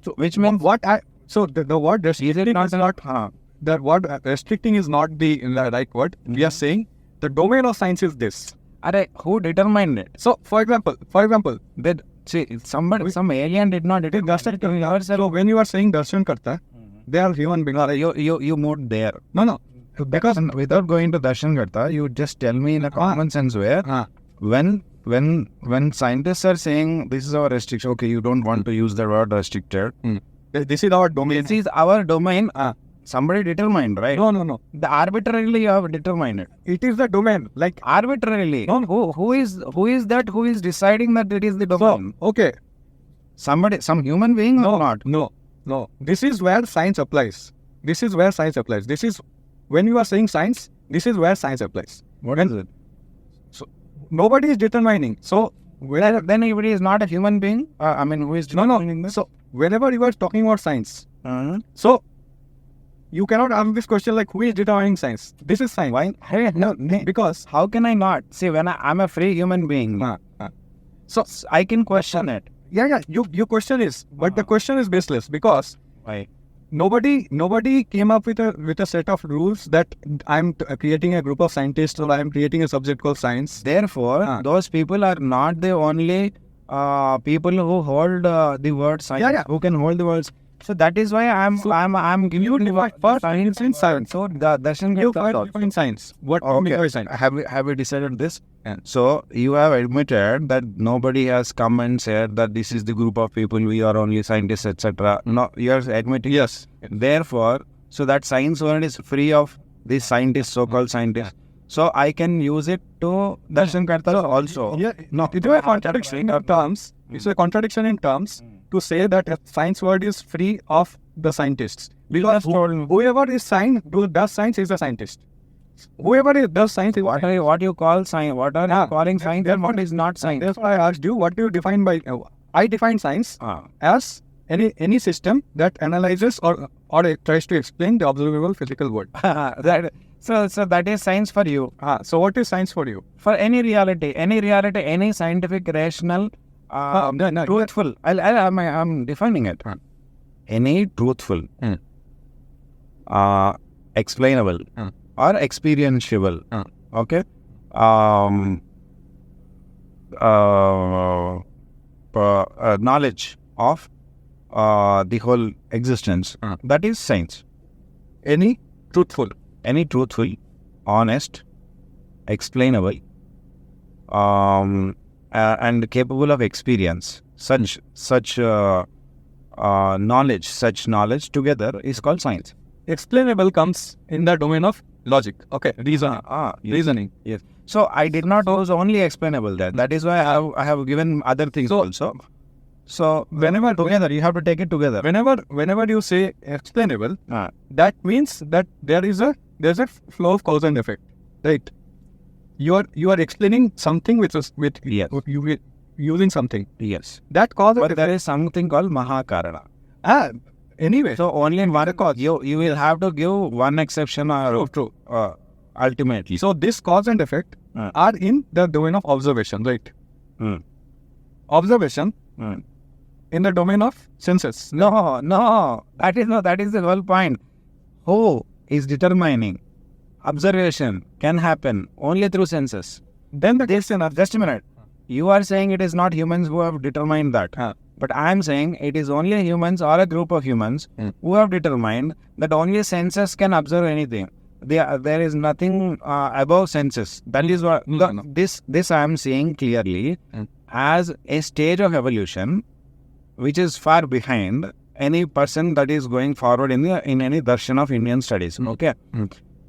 so Which means the word is it restricting not is not the word restricting is not the right word. We are saying the domain of science is this. who determined it? So for example, That some alien did not determine yourself. so when you are saying Darshankarta, they are human beings. You moved there. No, because Without going to Darshankarta, you just tell me in a common sense way. When scientists are saying this is our restriction, okay, you don't want to use the word restricted. this is our domain. This is our domain. Somebody determined, right? No. The arbitrarily you have determined it. It is the domain. Like Arbitrarily. No. Who is that? Who is deciding that it is the domain? okay, Some human being or not? no. This is where science applies. This is when you are saying science. This is where science applies. What is it? So nobody is determining. So Then everybody is not a human being. Who is determining this? So whenever you are talking about science, so you cannot ask this question like who is determining science? This is science. Why? Hey, no, Because how can I not? See, when I'm a free human being, so I can question it. yeah. Your question is, but the question is baseless because Why? nobody came up with a set of rules that I'm creating a group of scientists or I'm creating a subject called science. Therefore, those people are not the only people who hold the word science. Who can hold the words. So that is why I'm giving you the first science in science. So the Darshan You define science. What okay. science? Have we decided this? Yeah. So you have admitted that nobody has come and said that this is the group of people, we are only scientists, etc. No, you are admitting. Yes. Therefore, so that science word is free of these scientists, so-called scientists. So I can use it to Darshan Karta also. Yeah. No, it is a contradiction in terms. It's a contradiction in terms to say that a science word is free of the scientists. Because whoever is does science is a scientist. Whoever does science is What you call science? What are you calling science and what is not science? That's why I asked you, what do you define by... I define science as any system that analyzes or tries to explain the observable physical world. So that is science for you. So what is science for you? For any reality, any scientific, rational, truthful. I'm defining it. Any truthful, explainable, or experientiable. Okay. Knowledge of the whole existence. That is science. Any truthful, honest, explainable, and capable of experience. Such knowledge together is called science. Explainable comes in the domain of logic. Okay, reasoning. Reasoning. Yes. So I did not use only explainable there. That is why I have given other things also. So whenever together, you have to take it together. Whenever you say explainable, that means that there's a flow of cause and effect, right? You are explaining something with Yes. you using something. Yes. That cause. But there is something called Mahakarana. Anyway, So only in one cause. You will have to give one exception or true. Ultimately. So this cause and effect are in the domain of observation, right? Observation in the domain of senses. No. That is the whole point. Who is determining? observation can happen only through senses. Then the question of Just a minute. You are saying it is not humans who have determined that. But I am saying it is only humans or a group of humans who have determined that only senses can observe anything. There is nothing above senses. That is what this I am seeing clearly as a stage of evolution which is far behind any person that is going forward in any darshan of Indian studies. Okay.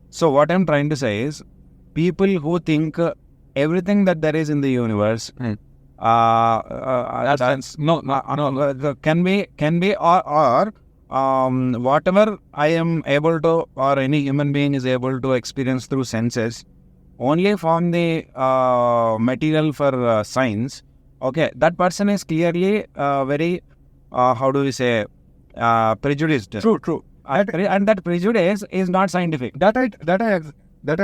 So what I am trying to say is, people who think everything that there is in the universe can be or whatever I am able to, or any human being is able to experience through senses, only from the material for science. Okay, that person is clearly very how do we say prejudiced. True. And that prejudice is not scientific. That I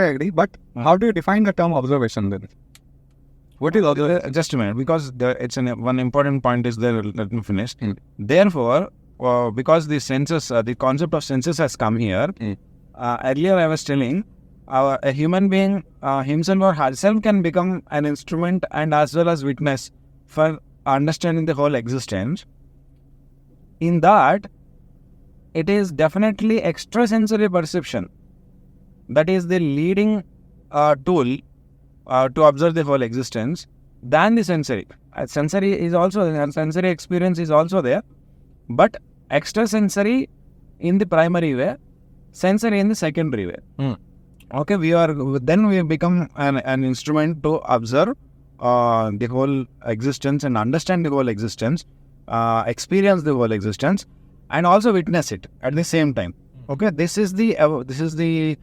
agree. But how do you define the term observation then? What is observation? Just a minute, because one important point is there. Let me finish. Therefore, because the senses, the concept of senses has come here. Earlier, I was telling, a human being himself or herself can become an instrument and as well as witness for understanding the whole existence. In that, it is definitely extrasensory perception that is the leading tool to observe the whole existence than the sensory. Sensory experience is also there, but extrasensory in the primary way, sensory in the secondary way. Okay, we become an instrument to observe the whole existence and understand the whole existence, experience the whole existence, and also witness it at the same time. Okay, this is the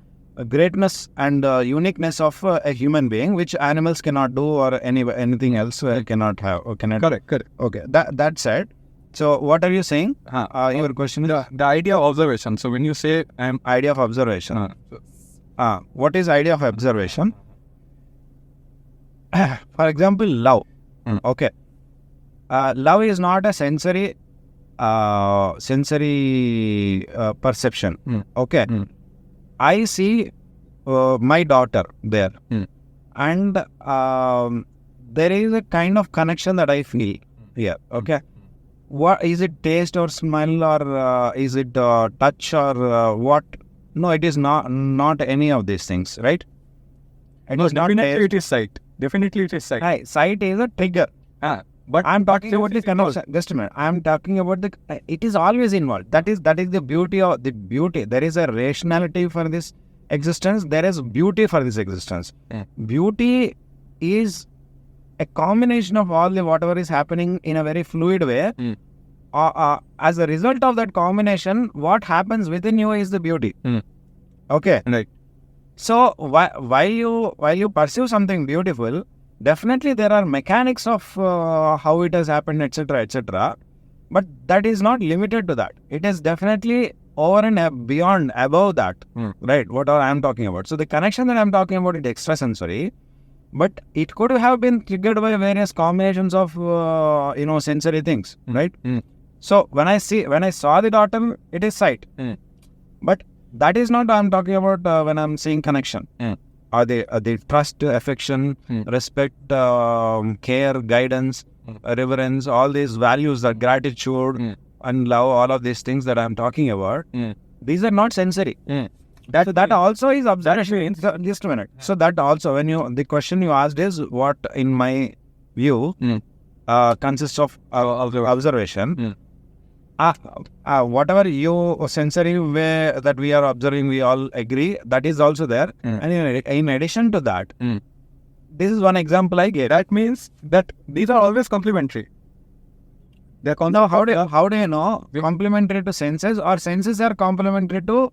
greatness and uniqueness of a human being, which animals cannot do or anything else cannot have. Or cannot. Correct. Okay, that said, so what are you saying? Your question is the idea of observation. So when you say idea of observation, what is idea of observation? For example, love. Okay, love is not a sensory perception. Okay. I see my daughter there, and there is a kind of connection that I feel here. Okay, what is it? Taste or smell, or is it touch or what? No, it is not any of these things, right? Definitely it is sight. Hi, sight is a trigger. But I'm talking about the connection. Just a minute. I'm talking about it is always involved. That is the beauty of the beauty. There is a rationality for this existence. There is beauty for this existence. Beauty is a combination of all the whatever is happening in a very fluid way. As a result of that combination, what happens within you is the beauty. Okay. Right. So while you pursue something beautiful, definitely there are mechanics of how it has happened, etc. But that is not limited to that. It is definitely over and beyond, above that, right? What I am talking about. So the connection that I am talking about is extrasensory, but it could have been triggered by various combinations of sensory things, right? So when I saw the daughter, it is sight, but that is not what I am talking about when I am saying connection. Are the trust, affection, respect, care, guidance, reverence, all these values, that gratitude and love, all of these things that I am talking about, these are not sensory. That also is observation. Just a minute. So that also, the question you asked is what, in my view, consists of observation. Whatever sensory way that we are observing, we all agree that is also there. And in addition to that, this is one example I gave. That means that these are always complementary. Now, how do you know complementary to senses, or senses are complementary to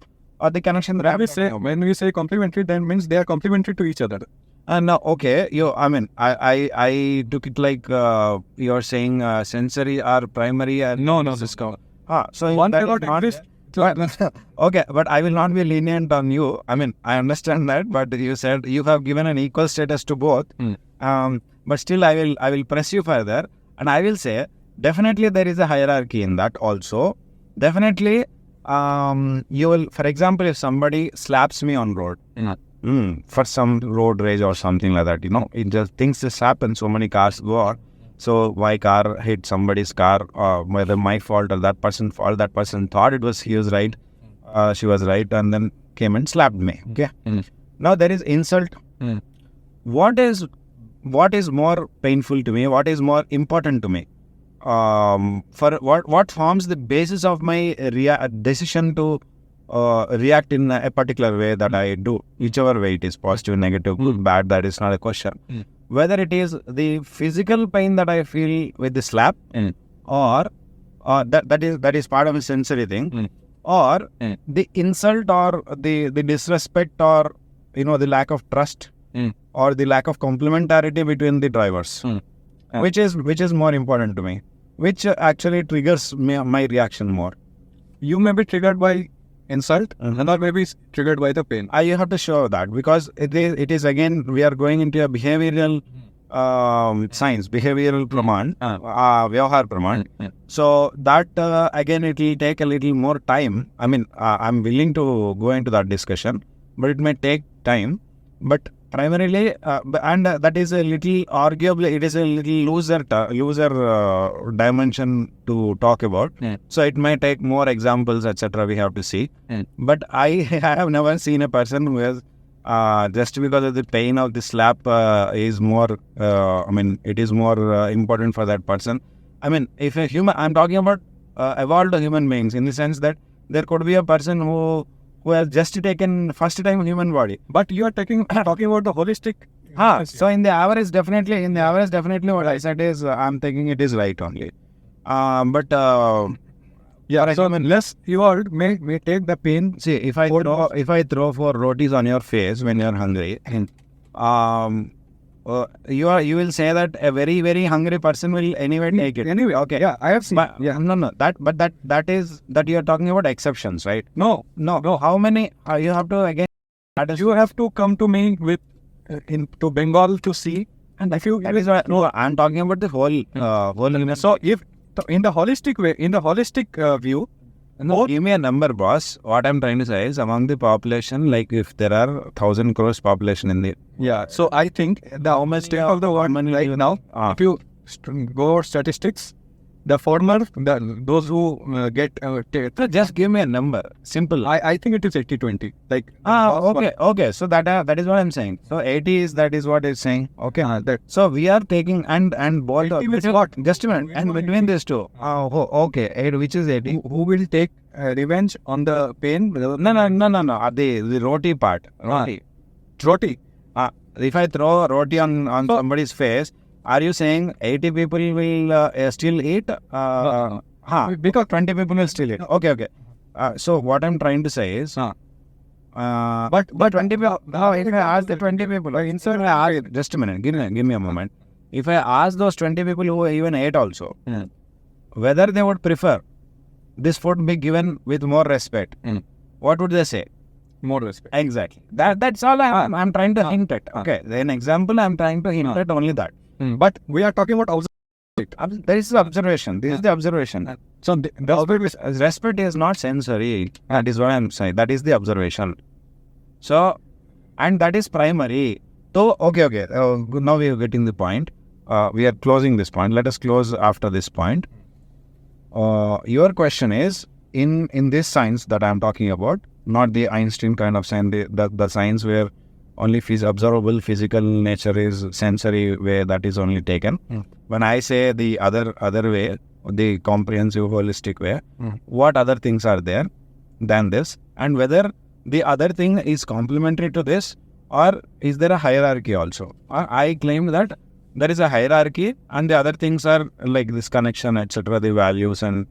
the connection that when we say complementary, then means they are complementary to each other. No, okay. I took it like you're saying sensory or primary. No. So one cannot exist. Okay, but I will not be lenient on you. I understand that, but you said you have given an equal status to both. But still, I will press you further, and I will say definitely there is a hierarchy in that also. Definitely, you will. For example, if somebody slaps me on road, for some road rage or something like that. It just things just happen. So many cars go out. So my car hit somebody's car, whether my fault or that person's fault. That person thought he was right, she was right, and then came and slapped me. Okay. Now there is insult. What is more painful to me? What is more important to me? For what forms the basis of my decision to react in a particular way that I do, whichever way it is, positive, negative, good, bad, that is not a question. Whether it is the physical pain that I feel with the slap, or that is part of a sensory thing, or the insult or the disrespect, or the lack of trust, or the lack of complementarity between the drivers, which is more important to me, which actually triggers my reaction more. You may be triggered by insult, or maybe triggered by the pain. You have to show that, because it is again, we are going into a behavioral science, behavioral praman, vyavhar praman. So that again, it will take a little more time. I mean, I'm willing to go into that discussion, but it may take time. But primarily, and that is a little arguably, it is a little looser dimension to talk about. So it may take more examples, etc. We have to see. But I have never seen a person who has just because of the pain of the slap is more. It is more important for that person. I mean, if a human, I'm talking about evolved human beings, in the sense that there could be a person who has just taken first time human body. But you are talking about the holistic. So in the average, definitely what I said is, I'm thinking it is right only. But so less evolved may take the pain. See, if I throw 4 rotis on your face when you are hungry, you will say that a very, very hungry person will anyway take it. Anyway, okay, yeah, I have seen. But, no, that you are talking about exceptions, right? No. How many? You have to again. You have to come to me with to Bengal to see, and if you no, I'm talking about the whole. So if in the holistic way, in the holistic view. No, give me a number, boss. What I'm trying to say is, among the population, like if there are 1,000 crores population in the... Yeah, so I think how much of the world right now, if you go statistics, the former, those who get... just give me a number. Simple. I think it is 80-20. Like, okay. So that is what I'm saying. So 80 is, that is what it's saying. Okay. So we are taking and bold. Just a minute. And between these two. Okay. Which is 80? Who will take revenge on the pain? No. The roti part. Roti. If I throw a roti on somebody's face, are you saying 80 people will still eat? Because 20 people will still eat. Okay. So what I'm trying to say is, but 20 people. Now, if I ask the 20 people, just a minute, give me a moment. If I ask those 20 people who even ate also, whether they would prefer this food be given with more respect, what would they say? More respect. Exactly. That's all I'm trying to hint at. Okay. An example, I'm trying to hint at only that. But we are talking about observation. There is the observation. This is the observation. So the respect is not sensory. That is what I'm saying. That is the observation. So, and that is primary. So, okay. Now we are getting the point. We are closing this point. Let us close after this point. Your question is, in this science that I'm talking about, not the Einstein kind of science, the science where only observable physical nature is sensory way, that is only taken. When I say the other way, the comprehensive holistic way, what other things are there than this, and whether the other thing is complementary to this, or is there a hierarchy also? I claim that there is a hierarchy, and the other things are like this connection, etc., the values and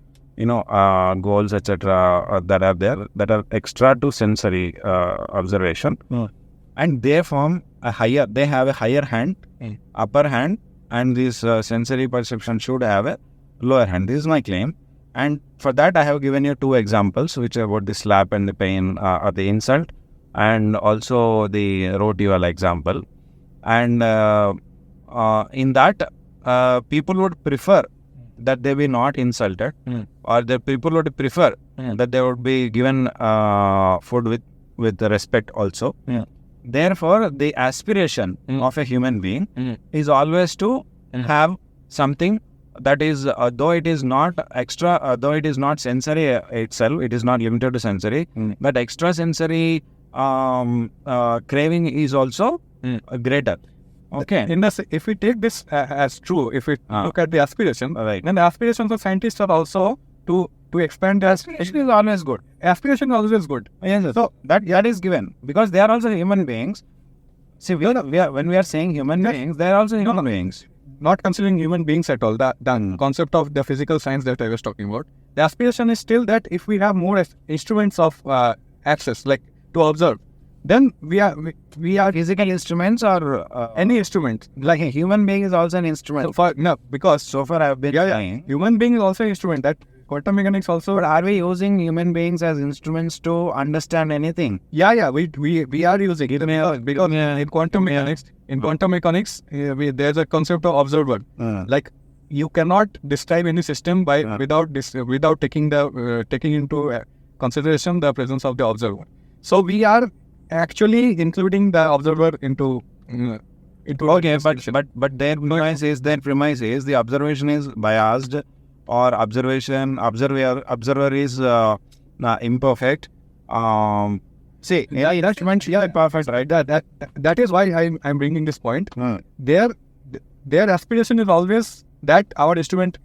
goals, etc., that are there, that are extra to sensory observation. And they form they have a higher hand, upper hand, and this sensory perception should have a lower hand. This is my claim. And for that, I have given you 2 examples, which are about the slap and the pain or the insult, and also the roti wala example. And in that, people would prefer that they be not insulted, or the people would prefer that they would be given food with respect also. Therefore, the aspiration of a human being is always to have something that is, though it is not extra, though it is not sensory itself, it is not limited to sensory, but extra sensory craving is also greater. Okay. If we take this as true, if we look at the aspiration, Right. then the aspirations of scientists are also to expand the aspiration. Aspiration is always good. Aspiration is always good. Yes, so that is given because they are also human beings. See, when we are saying human beings, they are also human beings. Not considering human beings at all, the concept of the physical science that I was talking about, the aspiration is still that if we have more instruments of access, like to observe, then we are Physical instruments or any instrument. like a human being is also an instrument. Because So far I have been saying. human being is also an instrument. That quantum mechanics also. But are we using human beings as instruments to understand anything? We are using it because in quantum mechanics, there's a concept of observer. Like you cannot describe any system by without taking into consideration the presence of the observer. So we are actually including the observer into Okay, but their premise is the observation is biased, or observer is imperfect. See, instruments are perfect, right? That is why I'm bringing this point. Their aspiration is always that our instrument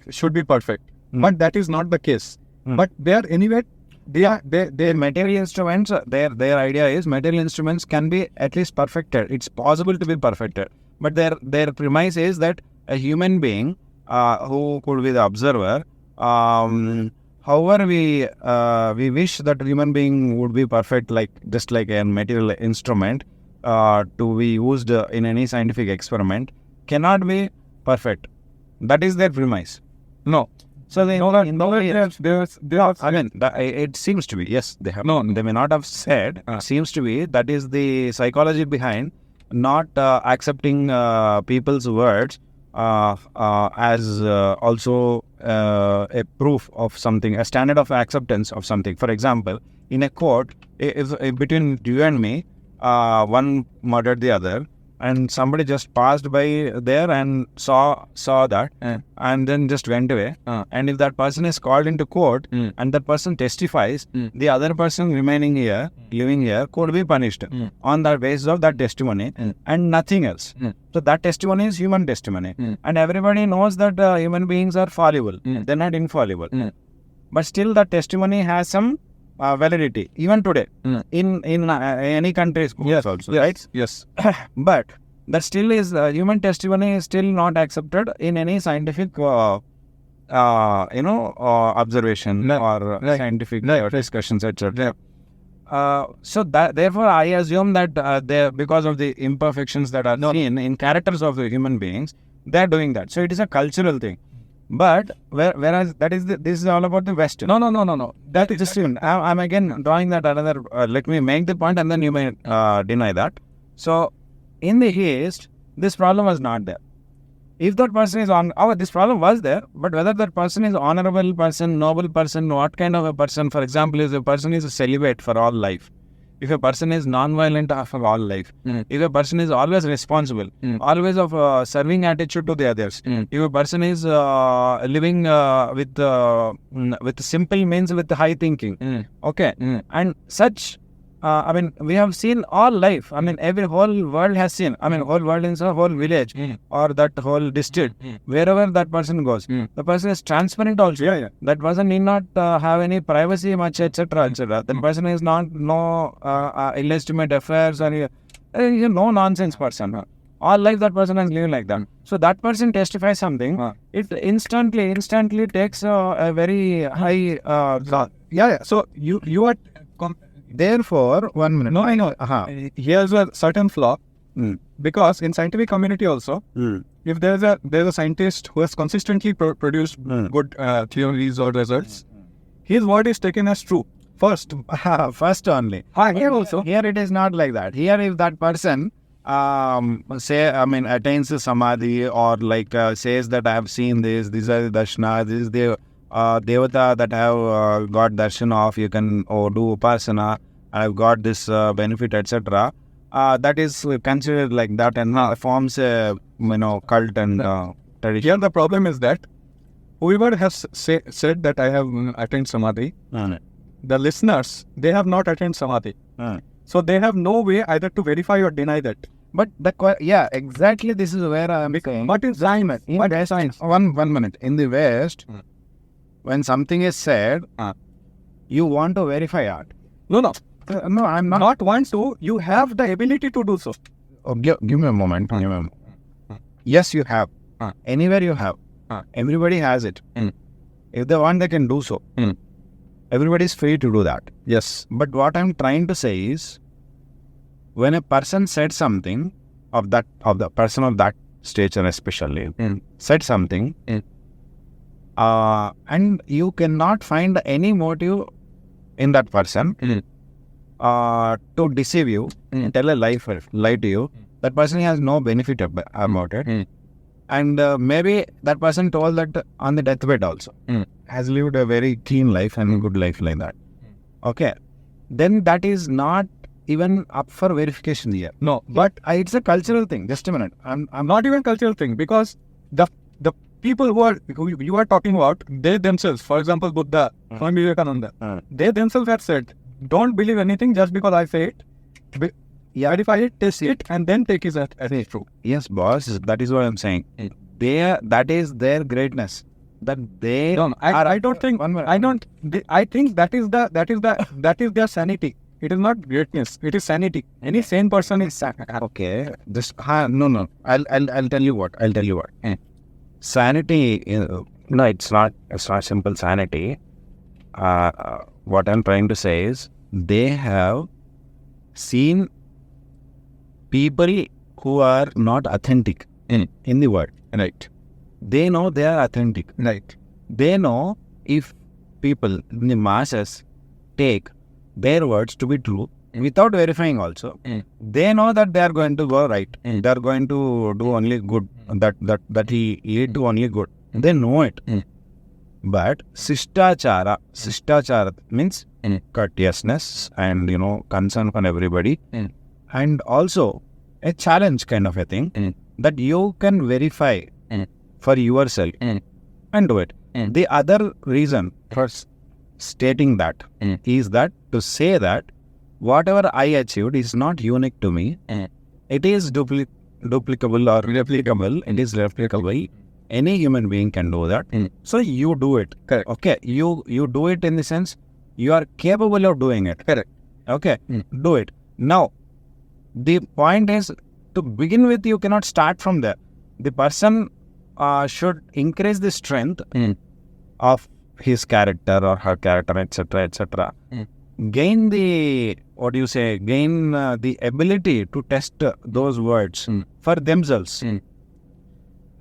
should be perfect, but that is not the case. But Their material instruments, their idea is material instruments can be at least perfected. It's possible to be perfected. But their premise is that a human being who could be the observer, however we wish that human being would be perfect, like just like a material instrument to be used in any scientific experiment, cannot be perfect. That is their premise. no. So they I mean, it seems to be, yes, they have. No. They may not have said. Seems to be that is the psychology behind not accepting people's words as also a proof of something, a standard of acceptance of something. For example, in a court, if between you and me, one murdered the other, and somebody just passed by there and saw that, and then just went away. And if that person is called into court and that person testifies, the other person living here, could be punished on the basis of that testimony and nothing else. So that testimony is human testimony, and everybody knows that human beings are fallible. They're not infallible, but still that testimony has some validity even today in any countries. Yes, also, yes, right? Yes. But that still is human testimony is still not accepted in any scientific observation or scientific discussions, etc. So that therefore I assume that because of the imperfections that are seen in characters of the human beings, they are doing that. So it is a cultural thing. But whereas this is all about the West. No. That is just I'm again drawing that another. Let me make the point, and then you may deny that. So in the East, this problem was not there. If that person is this problem was there, but whether that person is honorable person, noble person, what kind of a person, for example, if a person is a celibate for all life, if a person is non-violent for all life, if a person is always responsible, always of serving attitude to the others, if a person is living with simple means, with high thinking, okay, and such. We have seen all life. Every whole world has seen. Whole world is a whole village or that whole district. Wherever that person goes, the person is transparent also. That person need not have any privacy much, etc., etc. That person is not illegitimate affairs or no nonsense person. All life that person is living like that. So that person testifies something. It instantly takes a very high. So you are. Therefore, 1 minute. No, I know. Here's a certain flaw, because in scientific community also, if there's a scientist who has consistently produced good theories or results, his word is taken as true first. First only. Here it is not like that. Here, if that person attains samadhi or says that I have seen this, these are the darshana, this is the devata that I have got darshan of, you can do upasana, I have got this benefit, etc. that is considered like that and forms a cult and tradition. Here the problem is that whoever has said that I have attained samadhi, the listeners, they have not attained samadhi. So they have no way either to verify or deny that. But exactly. This is where I am saying. What is science? What is science? One minute. In the West, when something is said, you want to verify it. No, I'm not. not want to. You have the ability to do so. Oh, give me a moment. Give me a moment. Yes, you have. Anywhere you have. Everybody has it. If they want, they can do so. Everybody is free to do that. Yes. But what I'm trying to say is, when a person said something of the person of that stature especially, said something, and you cannot find any motive in that person to deceive you, tell a lie to you, that person has no benefit about it. And maybe that person told that on the deathbed also, has lived a very clean life and good life like that. Okay, then that is not even up for verification here. No, But it's a cultural thing. Just a minute. I'm not even cultural thing, because the people who you are talking about, they themselves, for example, Buddha, Swami Vivekananda, they themselves have said, don't believe anything just because I say it. Verify it, test it, and then take it as true. Yes, boss. That is what I'm saying. That is their greatness. That they. No, I don't think. I think that is their sanity. It is not greatness. It is sanity. Any sane person is Okay. No. I'll tell you what. Sanity. No, it's not simple sanity. What I'm trying to say is, they have seen people who are not authentic in the world. right. They know they are authentic. Right. They know if people in the masses take their words to be true without verifying also, they know that they are going to go right. They are going to do only good. That he lead to only good. They know it. But Sishtachara means courteousness and concern for everybody, and also a challenge kind of a thing that you can verify for yourself and do it. The other reason for stating that is that to say that whatever I achieved is not unique to me. It is duplicable or replicable. It is replicable. Any human being can do that. So you do it. Correct. Okay. You do it in the sense you are capable of doing it. Correct. Okay. Do it. Now, the point is, to begin with, you cannot start from there. The person should increase the strength of his character or her character, etc. Gain the ability to test those words for themselves.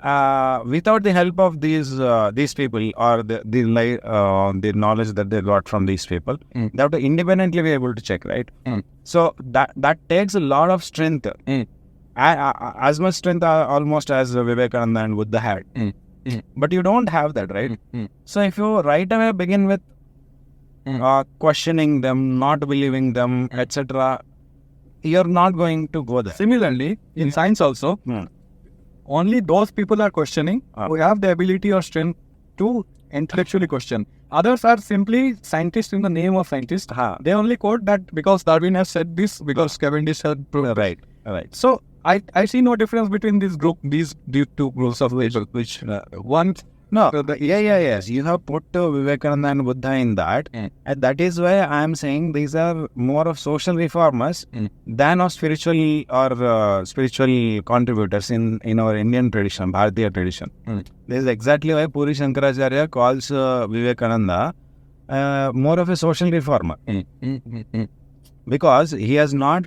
Without the help of these people or the knowledge that they got from these people, they have to independently be able to check, right? So that takes a lot of strength, as much strength almost as Vivekananda and Buddha had. But you don't have that, right? So if you right away begin with questioning them, not believing them, etc., you're not going to go there. Similarly, in science also, only those people are questioning who have the ability or strength to intellectually question. Others are simply scientists in the name of scientists. They only quote that because Darwin has said this, because Cavendish has proved. Right. So I see no difference between these two groups of people. Which one? No. Yes. You have put Vivekananda and Buddha in that, and that is why I am saying these are more of social reformers than of spiritual contributors in our Indian tradition, Bharatiya tradition. This is exactly why Puri Shankaracharya calls Vivekananda more of a social reformer, because he has not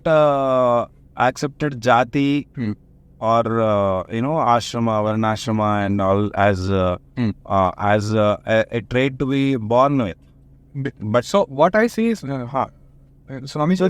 accepted jati or ashrama, varnashrama and all as a trait to be born with. But so what I see is, Swami, So